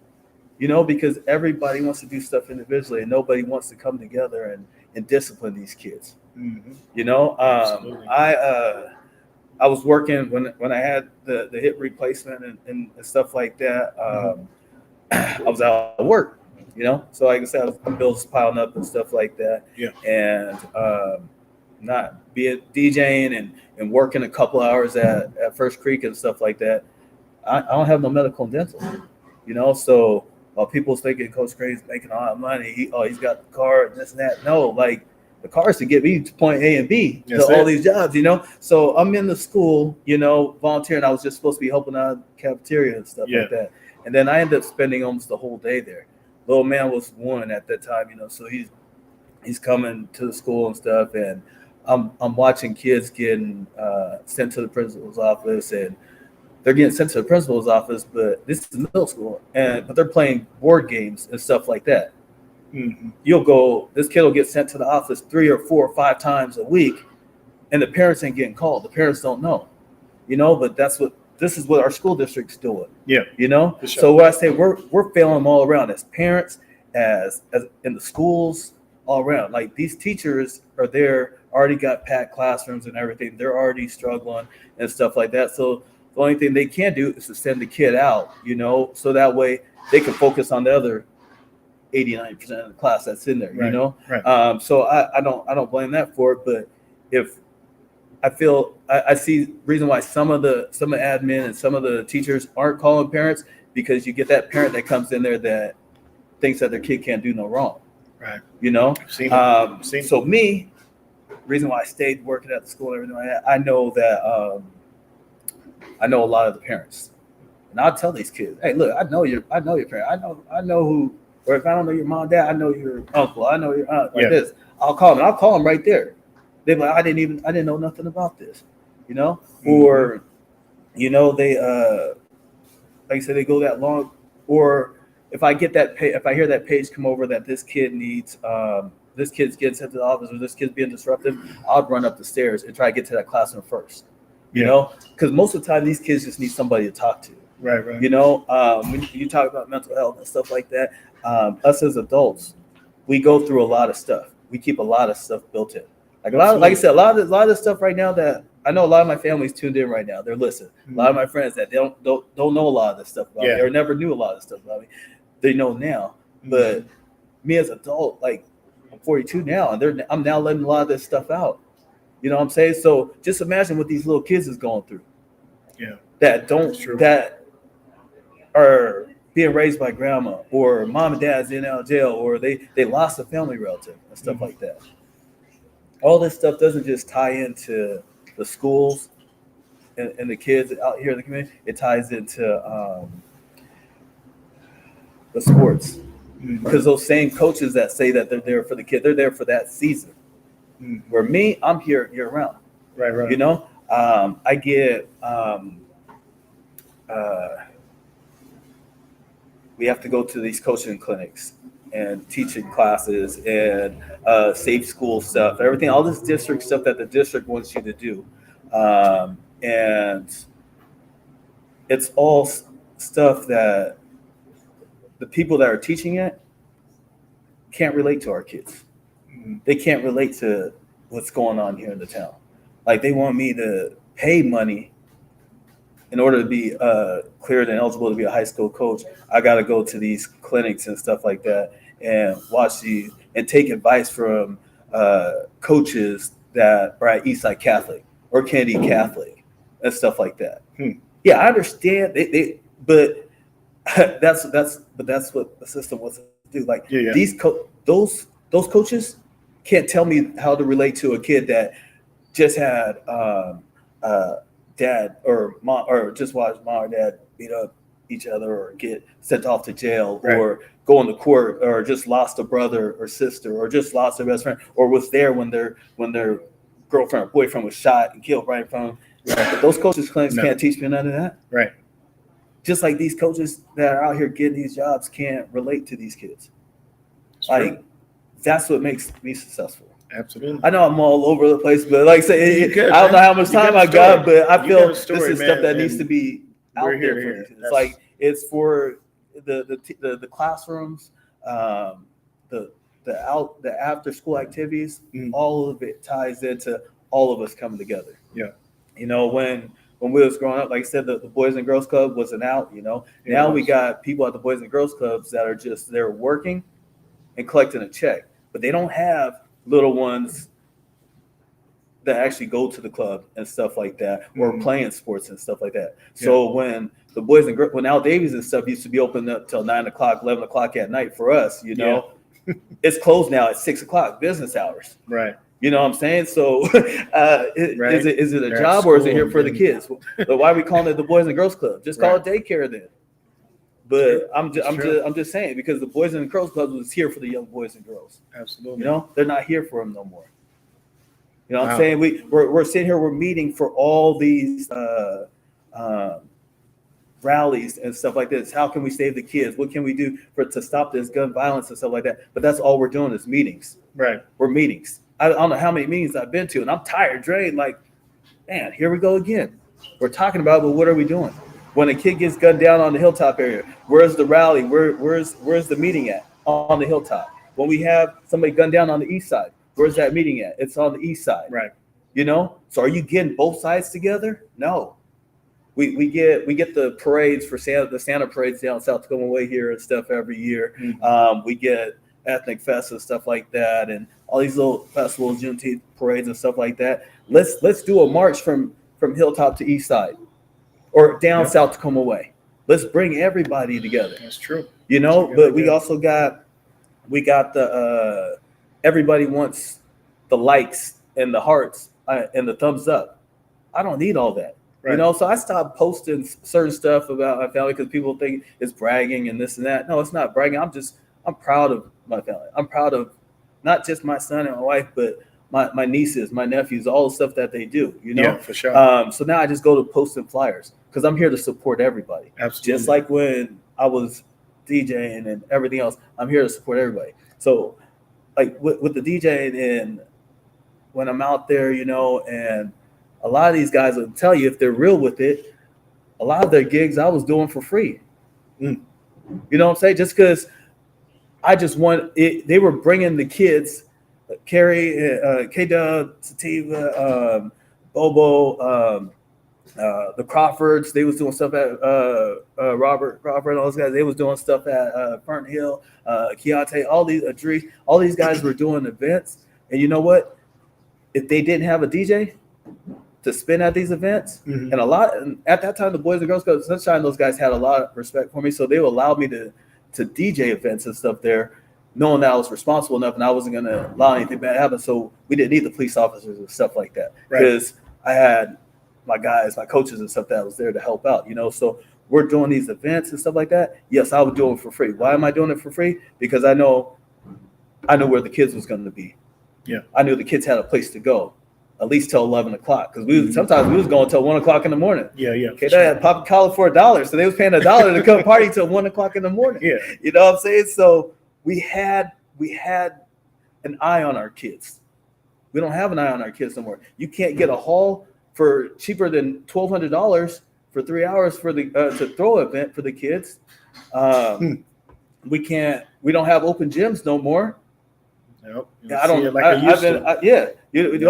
S4: Because everybody wants to do stuff individually, and nobody wants to come together and discipline these kids. Mm-hmm. I was working when I had the hip replacement and stuff like that. I was out of work, so like I said, bills piling up and stuff like that. Yeah. And not be DJing and working a couple hours at First Creek and stuff like that. I don't have no medical and dental, so people's thinking Coach Gray's making a lot of money. He's got the car and this and that. No, like the car is to get me to point A and B to all these jobs, So I'm in the school, volunteering. I was just supposed to be helping out the cafeteria and stuff like that. And then I ended up spending almost the whole day there. Little man was 1 at that time, so he's coming to the school and stuff, and I'm watching kids getting sent to the principal's office, and they're getting sent to the principal's office, but this is middle school, but they're playing board games and stuff like that. Mm-hmm. This kid will get sent to the office 3 or 4 or 5 times a week, and the parents ain't getting called. The parents don't know, but this is what our school district's doing. Yeah. Sure. So what I say, we're failing them all around as parents, as in the schools, all around. Like these teachers are there, already got packed classrooms and everything. They're already struggling and stuff like that. So the only thing they can do is to send the kid out, so that way they can focus on the other 89% of the class that's in there, Right. So I don't blame that for it. But if I feel I see reason why some of admin and some of the teachers aren't calling parents, because you get that parent that comes in there that thinks that their kid can't do no wrong. Right. So me, reason why I stayed working at the school and everything like that, I know that I know a lot of the parents, and I'll tell these kids, "Hey, look, I know your parent. I know who. Or if I don't know your mom, dad, I know your uncle. I know your aunt. Like this. I'll call them. I'll call them right there. They're like, I didn't know nothing about this, Mm-hmm. Or, they like I said, they go that long. Or if I get if I hear that page come over that this kid needs, this kid's getting sent to the office, or this kid's being disruptive, I'll run up the stairs and try to get to that classroom first. Because most of the time these kids just need somebody to talk to. Right. When you talk about mental health and stuff like that, us as adults, we go through a lot of stuff. We keep a lot of stuff built in. Like I said, a lot of the stuff right now that I know a lot of my family's tuned in right now. They're listening. Mm-hmm. A lot of my friends that don't know a lot of this stuff about me, or never knew a lot of stuff about me, they know now. Mm-hmm. But me as an adult, like I'm 42 now, and I'm now letting a lot of this stuff out. You know what I'm saying? So just imagine what these little kids is going through.
S3: Yeah.
S4: That are being raised by grandma, or mom and dad's in out of jail, or they lost a family relative and stuff like that. All this stuff doesn't just tie into the schools and the kids out here in the community. It ties into the sports, because those same coaches that say that they're there for the kid, they're there for that season. Where me, I'm here year round.
S3: Right.
S4: You know, I get we have to go to these coaching clinics and teaching classes and safe school stuff, everything, all this district stuff that the district wants you to do. And it's all stuff that the people that are teaching it can't relate to our kids. They can't relate to what's going on here in the town. Like, they want me to pay money in order to be cleared and eligible to be a high school coach. I got to go to these clinics and stuff like that and and take advice from coaches that are at Eastside Catholic or Kennedy Catholic and stuff like that. Yeah, I understand. But that's what the system wants to do. Like, those coaches can't tell me how to relate to a kid that just had dad or mom, or just watched mom or dad beat up each other or get sent off to jail, or go into court, or just lost a brother or sister, or just lost their best friend, or was there when their girlfriend or boyfriend was shot and killed right in front of them. But those coaches clinics can't teach me none of that.
S3: Right.
S4: Just like these coaches that are out here getting these jobs can't relate to these kids. That's what makes me successful.
S3: Absolutely.
S4: I know I'm all over the place, but like I say, I don't know how much time I got, but I feel this is stuff that needs to be out there for these. It's like, it's for the classrooms, the after school activities. All of it ties into all of us coming together. Yeah. You know, when we was growing up, like I said, the Boys and Girls Club wasn't out, you know. Now we got people at the Boys and Girls Clubs that are just there working and collecting a check, but they don't have little ones that actually go to the club and stuff like that, or playing sports and stuff like that. So when the Boys and Girls, when Al Davies and stuff used to be open up till 9 o'clock, 11 o'clock at night for us, you know, it's closed now at 6 o'clock, business hours. Right. You know what I'm saying? So is it a job, or is it here for the kids? But why are we calling it the Boys and Girls Club? Just call it daycare then. But I'm just saying, because the Boys and Girls Club was here for the young boys and girls. Absolutely. You know, they're not here for them no more. You know what I'm saying? We're sitting here, we're meeting for all these rallies and stuff like this. How can we save the kids? What can we do to stop this gun violence and stuff like that? But that's all we're doing is meetings. Right. We're meetings. I don't know how many meetings I've been to, and I'm tired, drained. Like, man, here we go again. We're talking about, but what are we doing? When a kid gets gunned down on the hilltop area, where's the rally? Where's the meeting at? On the hilltop. When we have somebody gunned down on the east side, where's that meeting at? It's on the east side. Right. You know? So are you getting both sides together? No. We get the parades for the Santa parades down South Tacoma Way here and stuff every year. We get ethnic fests and stuff like that, and all these little festivals, Juneteenth parades and stuff like that. Let's do a march from hilltop to east side, or down South Tacoma Way. Let's bring everybody together. That's true. You know, but we also got the everybody wants the likes and the hearts and the thumbs up. I don't need all that. Right. You know, so I stopped posting certain stuff about my family because people think it's bragging and this and that. No, it's not bragging. I'm proud of my family. I'm proud of not just my son and my wife, but my nieces, my nephews, all the stuff that they do, you know? Yeah, for sure. So now I just go to posting flyers because I'm here to support everybody. Absolutely. Just like when I was DJing and everything else, I'm here to support everybody. So like with the DJing, and when I'm out there, you know, and a lot of these guys will tell you, if they're real with it, a lot of their gigs I was doing for free. You know what I'm saying? Just because I just want it. They were bringing the kids, Carrie, K-Dub, Sativa, Bobo, the Crawfords. They was doing stuff at Robert and all those guys. They was doing stuff at Fern Hill, Keontae, all these guys were doing events. And you know what? if they didn't have a DJ to spin at these events, and at that time, the Boys and Girls Club of Sunshine, those guys had a lot of respect for me, so they would allow me to DJ events and stuff there, knowing that I was responsible enough and I wasn't going to allow anything bad to happen. So we didn't need the police officers and stuff like that, because I had my guys, my coaches and stuff that was there to help out, So we're doing these events and stuff like that. Yes, I would do it for free. Why am I doing it for free? Because I know where the kids was going to be.
S3: Yeah,
S4: I knew the kids had a place to go, at least till 11 o'clock. Because sometimes we was going till 1 o'clock in the morning.
S3: Yeah.
S4: Okay, they had popping collar for $1, so they was paying $1 to come party till 1 o'clock in the morning.
S3: Yeah,
S4: you know what I'm saying? So we had an eye on our kids. We don't have an eye on our kids no more. You can't get a hall for cheaper than $1,200 for 3 hours for the to throw event for the kids. We don't have open gyms no more.
S3: Nope.
S4: You don't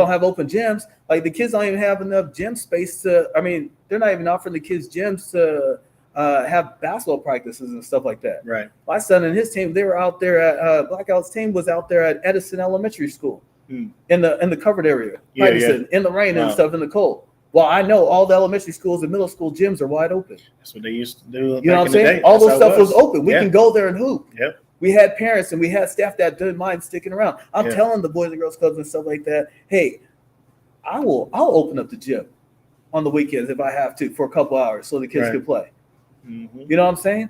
S4: have open gyms. Like the kids don't even have enough gym space to. I mean, they're not even offering the kids gyms to have basketball practices and stuff like that.
S3: Right.
S4: My son and his team, they were out there at Blackout's team was out there at Edison Elementary School in the covered area, in the rain and stuff in the cold. Well, I know all the elementary schools and middle school gyms are wide open.
S3: That's what they used to do.
S4: You know what I'm saying? All those stuff was open. We can go there and hoop.
S3: Yep.
S4: We had parents and we had staff that didn't mind sticking around. I'm telling the Boys and Girls Clubs and stuff like that, hey, I'll open up the gym on the weekends if I have to for a couple hours so the kids can play. You know what I'm saying?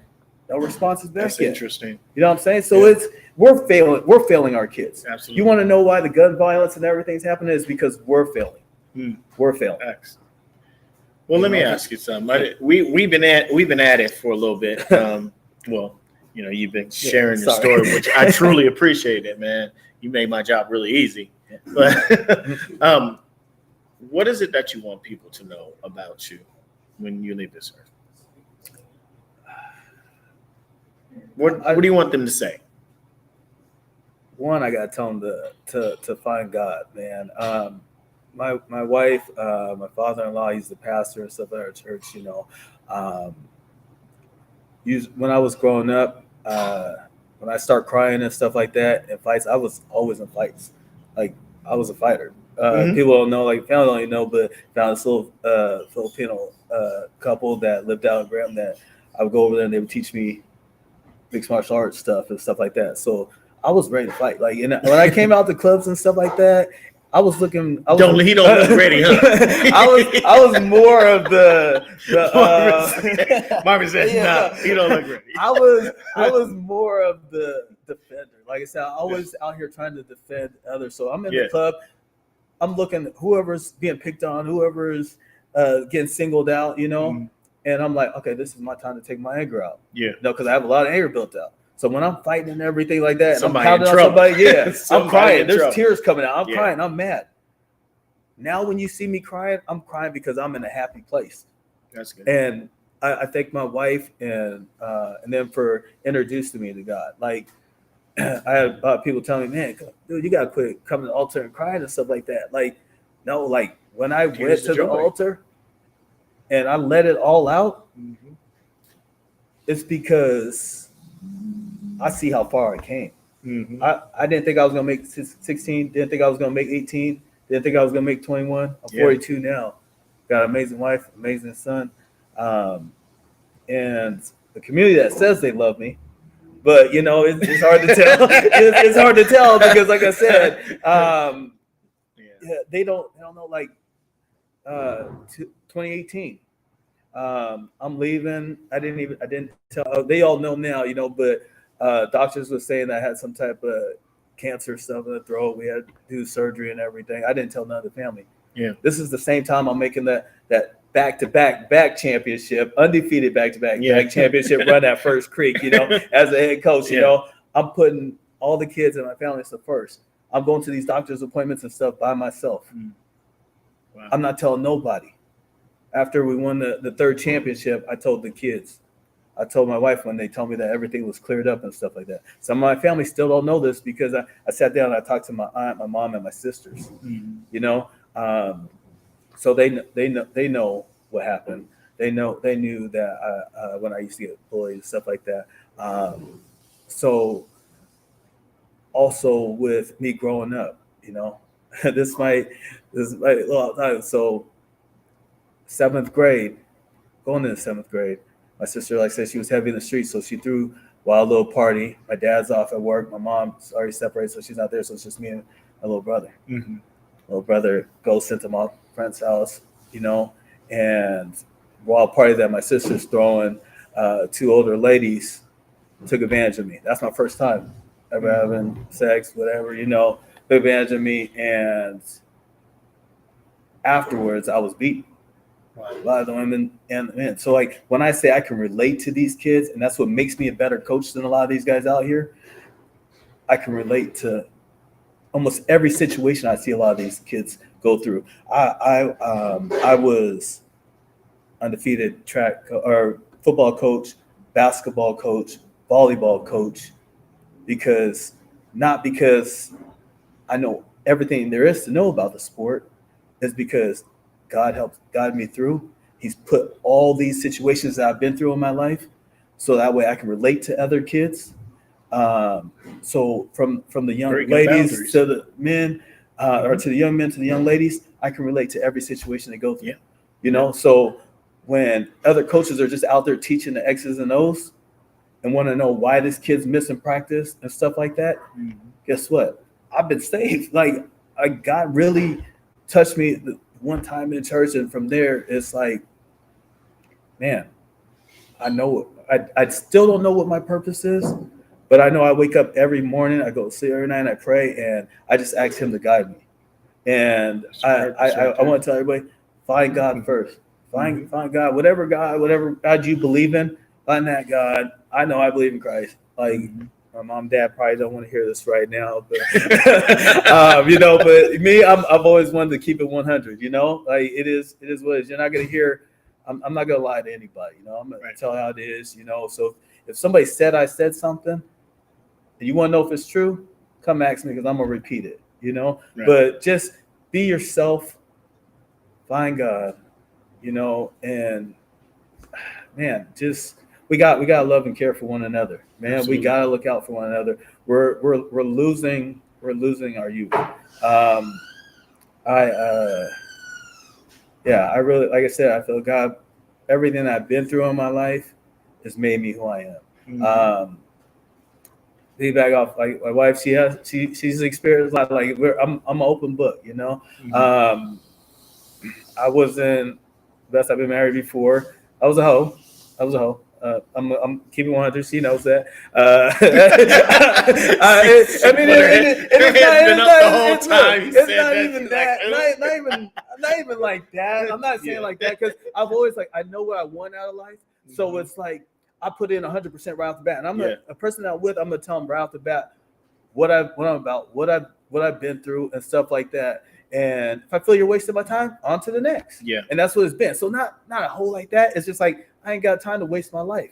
S4: No response is back
S3: That's
S4: yet.
S3: interesting.
S4: You know what I'm saying? So we're failing our kids.
S3: Absolutely.
S4: You want to know why the gun violence and everything's happening is because we're failing. We're failing.
S3: Excellent. Well, let me ask you something. We've been at it for a little bit. You've been sharing your story, which I truly appreciate it, man. You made my job really easy. But what is it that you want people to know about you when you leave this earth? What do you want them to say?
S4: One, I gotta tell them to find God, man. My wife, my father-in-law, he's the pastor and stuff at our church. When I was growing up, when I start crying and stuff like that in fights, I was always in fights. Like I was a fighter. People don't know, like family don't even know, but found this little Filipino couple that lived out in Graham that I would go over there and they would teach me mixed martial arts stuff and stuff like that. So I was ready to fight. Like, when I came out to clubs and stuff like that, he don't look ready, huh? I was more of the
S3: Marvin said, "Nah, he don't look ready."
S4: I was more of the defender. Like I said, I was out here trying to defend others. So I'm in the club. I'm looking at whoever's being picked on, whoever's getting singled out, and I'm like, okay, this is my time to take my anger out. Because I have a lot of anger built out. So when I'm fighting and everything like that, and I'm pounding on somebody, I'm crying. There's tears coming out. I'm crying. I'm mad. Now when you see me crying, I'm crying because I'm in a happy place.
S3: That's good.
S4: And I thank my wife and them for introducing me to God. Like I had people telling me, man, dude, you gotta quit coming to the altar and crying and stuff like that. Like, no, like when I went to the altar and I let it all out, it's because I see how far I came. I didn't think I was going to make 16. Didn't think I was going to make 18. Didn't think I was going to make 21. I'm 42 now. Got an amazing wife, amazing son. And the community that says they love me. But, it's hard to tell. It's hard to tell because, like I said, they don't know, like 2018. I'm leaving. I didn't tell. They all know now, but doctors were saying I had some type of cancer stuff in the throat. We had to do surgery and everything. I didn't tell none of the family. This is the same time I'm making that back-to-back championship, undefeated back-to-back championship run at First Creek, as a head coach, I'm putting all the kids in my family stuff first. I'm going to these doctor's appointments and stuff by myself. Wow. I'm not telling nobody. After we won the third championship, I told the kids. I told my wife when they told me that everything was cleared up and stuff like that. Some of my family still don't know this because I sat down and I talked to my aunt, my mom, and my sisters. So they know what happened. They knew that when I used to get bullied and stuff like that. So also with me growing up, this might well, so 7th grade, going into 7th grade, my sister, like I said, she was heavy in the streets, so she threw a wild little party. My dad's off at work. My mom's already separated, so she's not there. So it's just me and my little brother.
S3: Mm-hmm.
S4: Little brother goes into my friend's house, and wild party that my sister's throwing. 2 older ladies took advantage of me. That's my first time ever having sex, whatever, took advantage of me. And afterwards, I was beaten. A lot of the women and the men. So, like, when I say I can relate to these kids, and that's what makes me a better coach than a lot of these guys out here, I can relate to almost every situation I see a lot of these kids go through. I was undefeated track or football coach, basketball coach, volleyball coach, because I know everything there is to know about the sport, is because God helped guide me through. He's put all these situations that I've been through in my life, so that way I can relate to other kids. So from the young ladies to the men, or to the young men to the young ladies, I can relate to every situation they go through. So when other coaches are just out there teaching the X's and O's and want to know why this kid's missing practice and stuff like that, guess what? I've been saved. Like, God really touched me one time in church, and from there it's like, man, I still don't know what my purpose is, but I know I wake up every morning, I go to sleep every night, and I pray, and I just ask him to guide me. And I want to tell everybody, find God first. Find God, whatever God you believe in, find that God. I know I believe in Christ. Like, my mom and dad probably don't want to hear this right now, but but me, I've always wanted to keep it 100. Like, it is what it is. You're not gonna hear. I'm not gonna lie to anybody. I'm gonna tell how it is. So if somebody said I said something, and you want to know if it's true, come ask me, because I'm gonna repeat it. But just be yourself. Find God. And man, just. We got to love and care for one another, man. Absolutely. We got to look out for one another. We're losing our youth. I really, like I said, I feel God. Everything I've been through in my life has made me who I am. Back off, like my wife, she's experienced a lot. Like, I'm an open book, I wasn't best. I've been married before. I was a hoe. I'm keeping 100. She knows that. Not even like that. I'm not saying like that, because I've always, like, I know what I want out of life. So it's like I put in 100% right off the bat, and I'm a person that I'm with. I'm gonna tell them right off the bat what I'm about, what I've been through, and stuff like that. And if I feel you're wasting my time, on to the next. And that's what it's been. So not a whole like that. It's just like, I ain't got time to waste my life.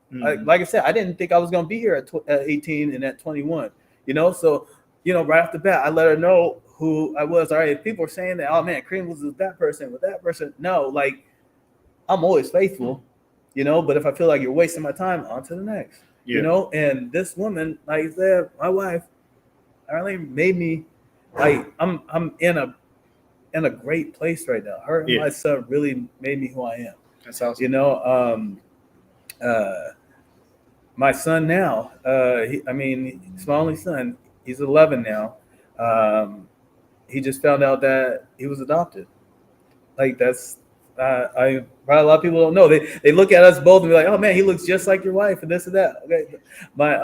S4: Like I said, I didn't think I was going to be here at 18 and at 21, So, right off the bat, I let her know who I was. All right, if people are saying that, oh man, Kareem was with that person. No, like, I'm always faithful, but if I feel like you're wasting my time, on to the next, And this woman, like I said, my wife, really made me, like, I'm in a great place right now. Her and my son really made me who I am.
S3: That's awesome.
S4: My son now, he's my only son. He's 11 now. He just found out that he was adopted. Like, that's probably a lot of people don't know. They look at us both and be like, "Oh man, he looks just like your wife," and this and that. Okay, my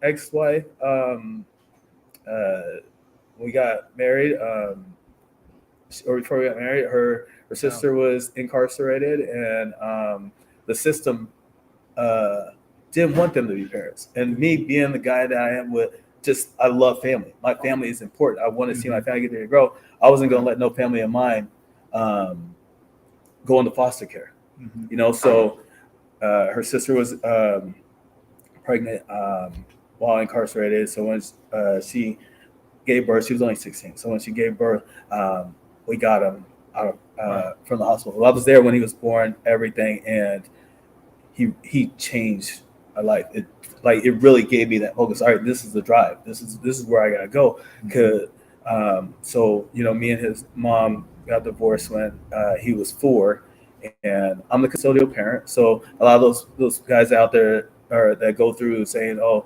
S4: ex-wife, we got married. Or before we got married, her sister was incarcerated, and the system didn't want them to be parents. And me being the guy that I am with, I love family. My family is important. I want to see my family get there to grow. I wasn't going to let no family of mine go into foster care. So her sister was pregnant while incarcerated. So when she gave birth, she was only 16. So when she gave birth, we got him out from the hospital. Well, I was there when he was born, everything, and he changed my life. It really gave me that focus. All right, this is the drive. This is where I gotta go. So, me and his mom got divorced when he was 4, and I'm the custodial parent. So a lot of those guys out there that go through saying, "Oh,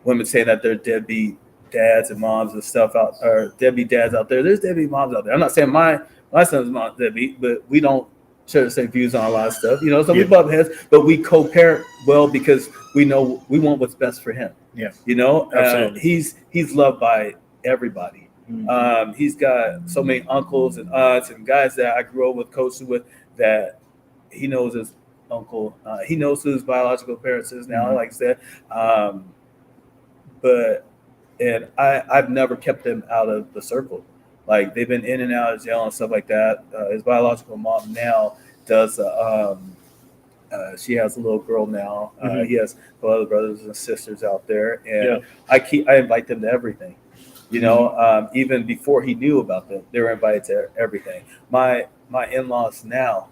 S4: women saying that they're deadbeat dads and moms and stuff or deadbeat dads out there." There's deadbeat moms out there. I'm not saying my son's mom deadbeat, but we don't share the same views on a lot of stuff. So we butt heads, but we co-parent well because we know we want what's best for him.
S3: Yeah.
S4: Absolutely. He's loved by everybody. Mm-hmm. He's got so many uncles and aunts and guys that I grew up with, coaching with, that he knows his uncle. He knows who his biological parents is now, like I said. And I've never kept them out of the circle. Like, they've been in and out of jail and stuff like that. His biological mom now does. She has a little girl now. He has other brothers and sisters out there, and I invite them to everything. Even before he knew about them, they were invited to everything. My in-laws now,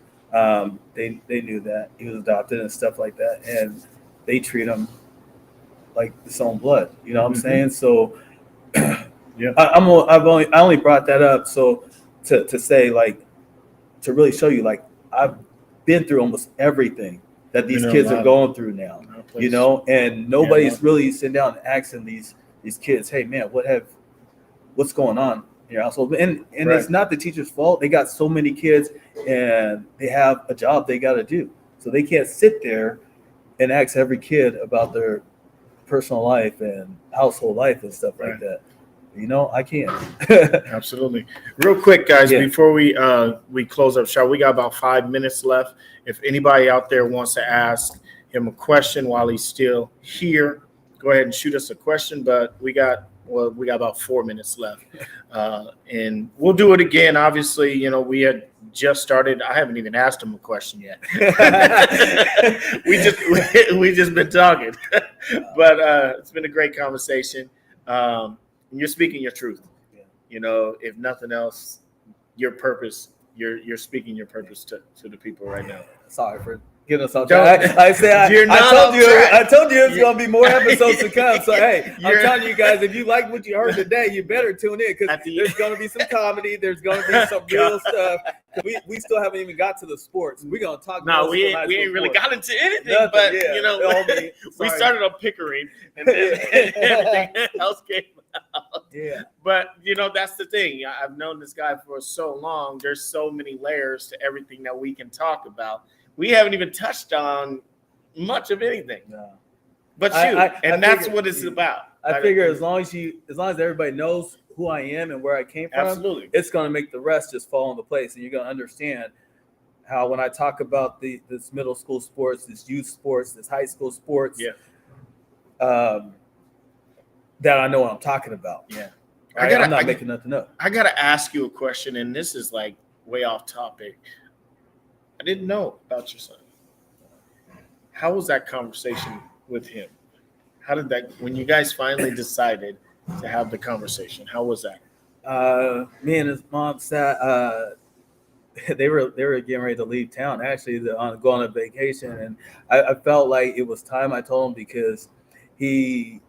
S4: they knew that he was adopted and stuff like that, and they treat him like his own blood. You know what I'm saying? So, I only brought that up so to say, like, to really show you, like, I've been through almost everything that these kids are going through now. And nobody's really sitting down and asking these kids, "Hey, man, what's going on in your household?" And it's not the teacher's fault. They got so many kids and they have a job they got to do. So they can't sit there and ask every kid about their personal life and household life and stuff like that. I can't.
S3: Absolutely. Real quick, guys, before we close up shop, we got about 5 minutes left. If anybody out there wants to ask him a question while he's still here, go ahead and shoot us a question. But we got about 4 minutes left, and we'll do it again. Obviously, we had just started. I haven't even asked him a question yet. we just been talking, but it's been a great conversation. You're speaking your truth. If nothing else, your purpose. You're speaking your purpose to the people right now.
S4: Sorry for getting us off track. I told you it's going to be more episodes to come. So, hey, I'm telling you guys, if you like what you heard today, you better tune in, because there's going to be some comedy. There's going to be some real stuff. We still haven't even got to the sports. We're going to talk about
S3: we ain't really got into anything. Nothing, but, we started on Pickering, and then everything else came out.
S4: Yeah.
S3: But, that's the thing. I've known this guy for so long. There's so many layers to everything that we can talk about. We haven't even touched on much of anything. No. But that's what it's about.
S4: I figure as long as everybody knows who I am and where I came from,
S3: absolutely,
S4: it's going to make the rest just fall into place. And you're going to understand how, when I talk about this middle school sports, this youth sports, this high school sports, that I know what I'm talking about.
S3: Yeah.
S4: I'm not making nothing up.
S3: I got to ask you a question, and this is like way off topic. I didn't know about your son. How was that conversation with him? How did that, when you guys finally decided to have the conversation, how was that?
S4: Me and his mom sat. They were getting ready to leave town, actually, go on a vacation, and I felt like it was time. I told him, because he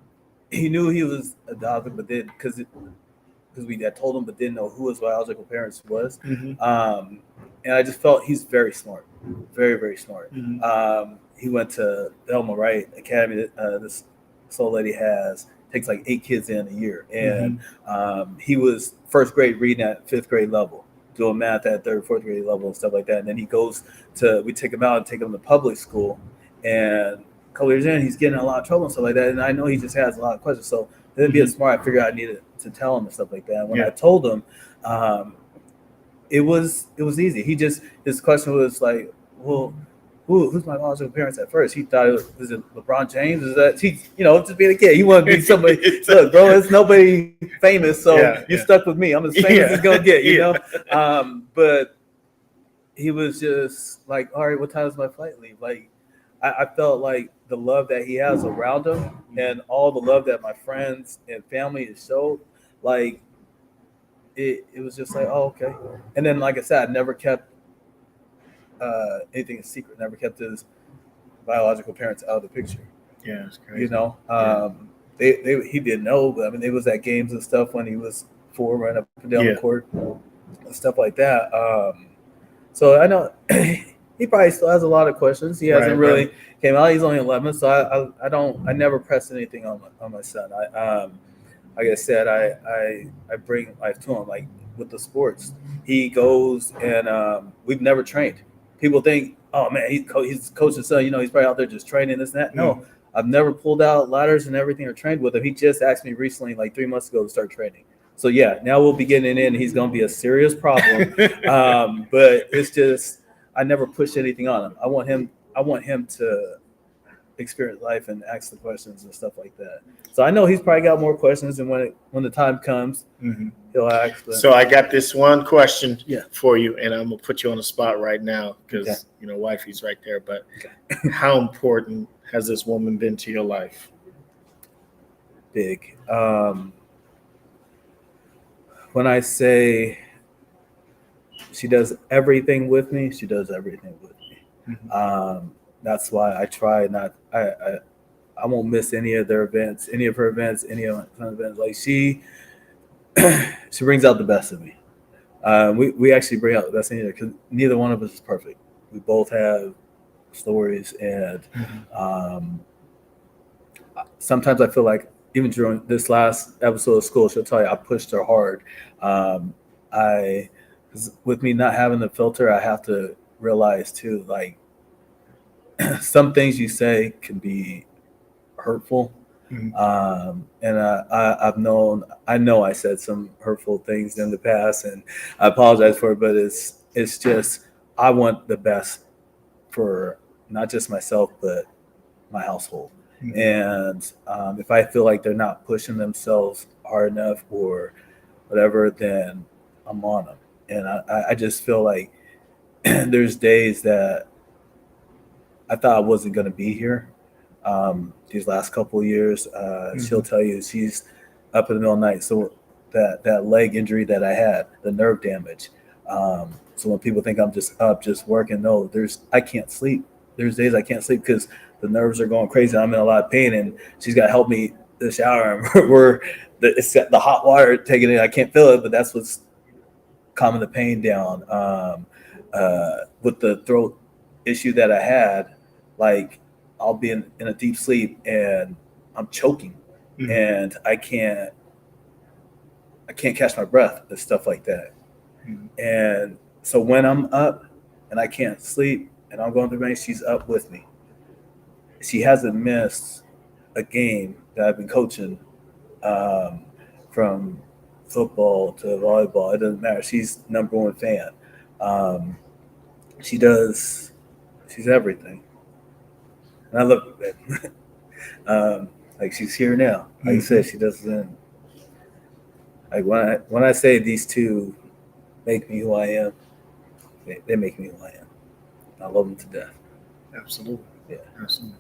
S4: knew he was adopted, but then because we had told him, but didn't know who his biological parents was. Mm-hmm. And I just felt he's very smart, very, very smart. Mm-hmm. He went to the Elma Wright Academy. This old lady takes like 8 kids in a year. And he was first grade reading at 5th grade level, doing math at 3rd, 4th grade level and stuff like that. And then we take him out and take him to public school. And a couple years in, he's getting in a lot of trouble and stuff like that. And I know he just has a lot of questions. So then being smart, I figured I needed to tell him and stuff like that. And when I told him, it was easy. His question was like, well, who's my biological parents at first? He thought was it LeBron James? Is that just being a kid? He wanted to be somebody. Look, bro, there's nobody famous, so you're stuck with me. I'm as famous as gonna get, But he was just like, all right, what time does my flight leave? Like, I felt like the love that he has around him and all the love that my friends and family has showed, like, it was just like, oh, okay. And then, like I said, I never kept anything a secret. Never kept his biological parents out of the picture.
S3: Yeah, it's crazy.
S4: He didn't know, but I mean, they was at games and stuff when he was 4, run up and down the court, and stuff like that. So I know he probably still has a lot of questions. He hasn't really came out. He's only 11, so I never press anything on my son. Like I said, I bring life to him. Like with the sports, he goes and we've never trained. People think, oh man, he's coaching son. He's probably out there just training this and that. No, I've never pulled out ladders and everything or trained with him. He just asked me recently, like 3 months ago, to start training. So yeah, now we'll be getting in. He's going to be a serious problem. But it's just I never push anything on him. I want him to experience life and ask the questions and stuff like that. So I know he's probably got more questions, and when the time comes, he'll ask.
S3: So I got this one question for you, and I'm gonna put you on the spot right now because wifey's right there. But how important has this woman been to your life?
S4: Big. When I say she does everything with me, she does everything with me. That's why I try not. I won't miss any of her events, any of her events. Like she brings out the best of me. We actually bring out the best in her because neither one of us is perfect. We both have stories, and sometimes I feel like even during this last episode of school, she'll tell you I pushed her hard. With me not having the filter, I have to realize too, like some things you say can be hurtful. And I know I said some hurtful things in the past, and I apologize for it, but it's just I want the best for not just myself but my household. And if I feel like they're not pushing themselves hard enough or whatever, then I'm on them. And I just feel like there's days that I thought I wasn't going to be here. These last couple of years, she'll tell you she's up in the middle of the night. So that leg injury that I had, the nerve damage. So when people think I'm just up, just working, no, I can't sleep. There's days I can't sleep because the nerves are going crazy. I'm in a lot of pain, and she's got to help me in the shower. And it's got the hot water taking it. I can't feel it, but that's what's calming the pain down. With the throat issue that I had, like I'll be in a deep sleep and I'm choking, and I can't catch my breath and stuff like that. And so when I'm up and I can't sleep and I'm going through pain, she's up with me. She hasn't missed a game that I've been coaching, from football to volleyball. It doesn't matter. She's number one fan. She's everything. And I love it. Like she's here now. Like I said, she doesn't. Like when I say these two make me who I am, they make me who I am. I love them to death.
S3: Absolutely.
S4: Yeah.
S3: Absolutely.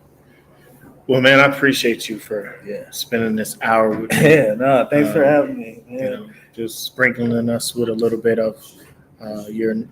S3: Well, man, I appreciate you for spending this hour with me.
S4: Yeah, no, thanks for having me. Yeah.
S3: Just sprinkling us with a little bit of your.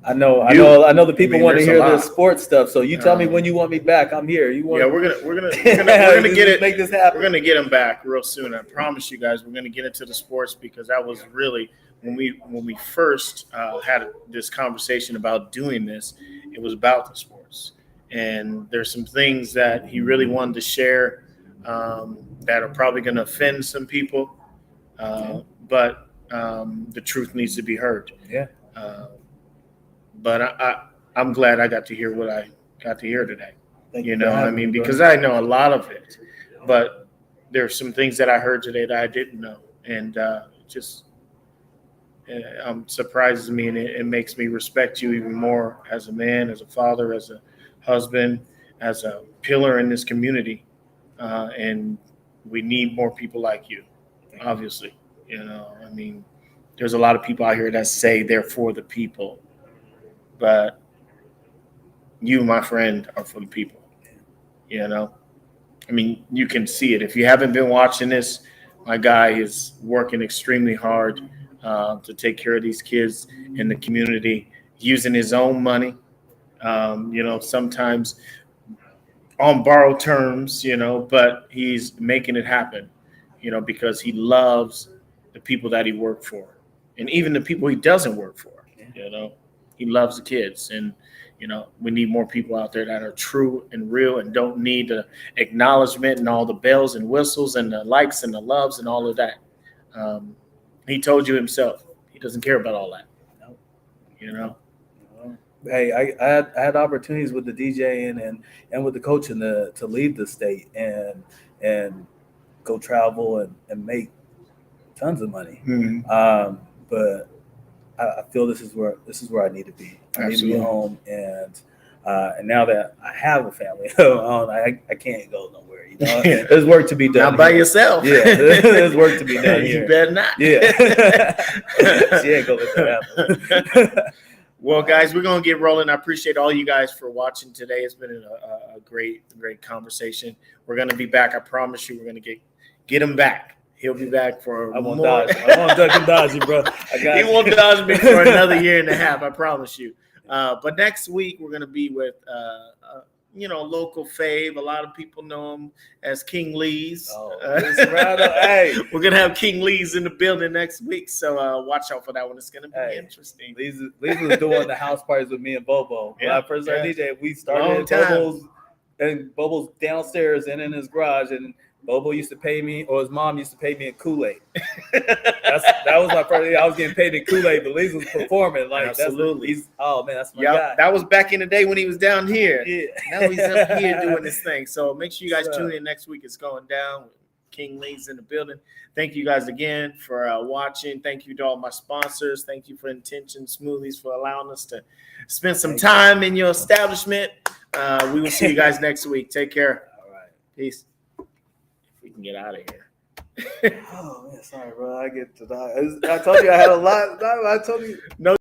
S4: I know the people want to hear the sports stuff. So you tell me when you want me back. I'm here.
S3: We're gonna get it.
S4: Make this happen.
S3: We're gonna get him back real soon. I promise you guys. We're gonna get into the sports because that was really when we first had this conversation about doing this. It was about the sports, and there's some things that he really wanted to share that are probably gonna offend some people, but the truth needs to be heard.
S4: Yeah.
S3: But I'm glad I got to hear what I got to hear today. Because I know a lot of it, but there's some things that I heard today that I didn't know, and just surprises me, and it makes me respect you even more as a man, as a father, as a husband, as a pillar in this community, and we need more people like you. Obviously, there's a lot of people out here that say they're for the people. But you, my friend, are for the people. You can see it. If you haven't been watching this, my guy is working extremely hard to take care of these kids in the community, using his own money, sometimes on borrowed terms, but he's making it happen. because he loves the people that he worked for, and even the people he doesn't work for. He loves the kids, and we need more people out there that are true and real and don't need the acknowledgement and all the bells and whistles and the likes and the loves and all of that. He told you himself, he doesn't care about all that.
S4: Hey, I had opportunities with the DJing and with the coaching to leave the state and go travel and make tons of money.
S3: Mm-hmm.
S4: But I feel this is where I need to be. I need to be home, and now that I have a family, I can't go nowhere. There's work to be done.
S3: Not by yourself.
S4: Yeah, there's work to be done here.
S3: You better not.
S4: Yeah, she ain't gonna let that happen.
S3: Well, guys, we're gonna get rolling. I appreciate all you guys for watching today. It's been a great conversation. We're gonna be back. I promise you, we're gonna get him back. He'll be back for
S4: I won't
S3: more.
S4: dodge. I won't duck and dodge you, bro.
S3: He won't dodge me for another year and a half. I promise you. But next week we're gonna be with local fave. A lot of people know him as King Lee's.
S4: Hey,
S3: we're gonna have King Lee's in the building next week, so watch out for that one. It's gonna be interesting.
S4: Lee's was doing the house parties with me and Bobo. When I first started DJing, we started Bobo's downstairs and in his garage, and Bobo used to pay me, or his mom used to pay me in Kool-Aid. That was my first day. I was getting paid in Kool-Aid, but Lee's was performing. Like,
S3: absolutely.
S4: That's my guy.
S3: That was back in the day when he was down here.
S4: Yeah.
S3: Now he's up here doing this thing. So make sure you guys tune in next week. It's going down. King Lee's in the building. Thank you guys again for watching. Thank you to all my sponsors. Thank you for Intention Smoothies for allowing us to spend some time in your establishment. We will see you guys next week. Take care.
S4: All right.
S3: Peace. We can get out of here.
S4: Oh man, sorry, bro. I get to die. I told you I had a lot. I told you.
S3: No.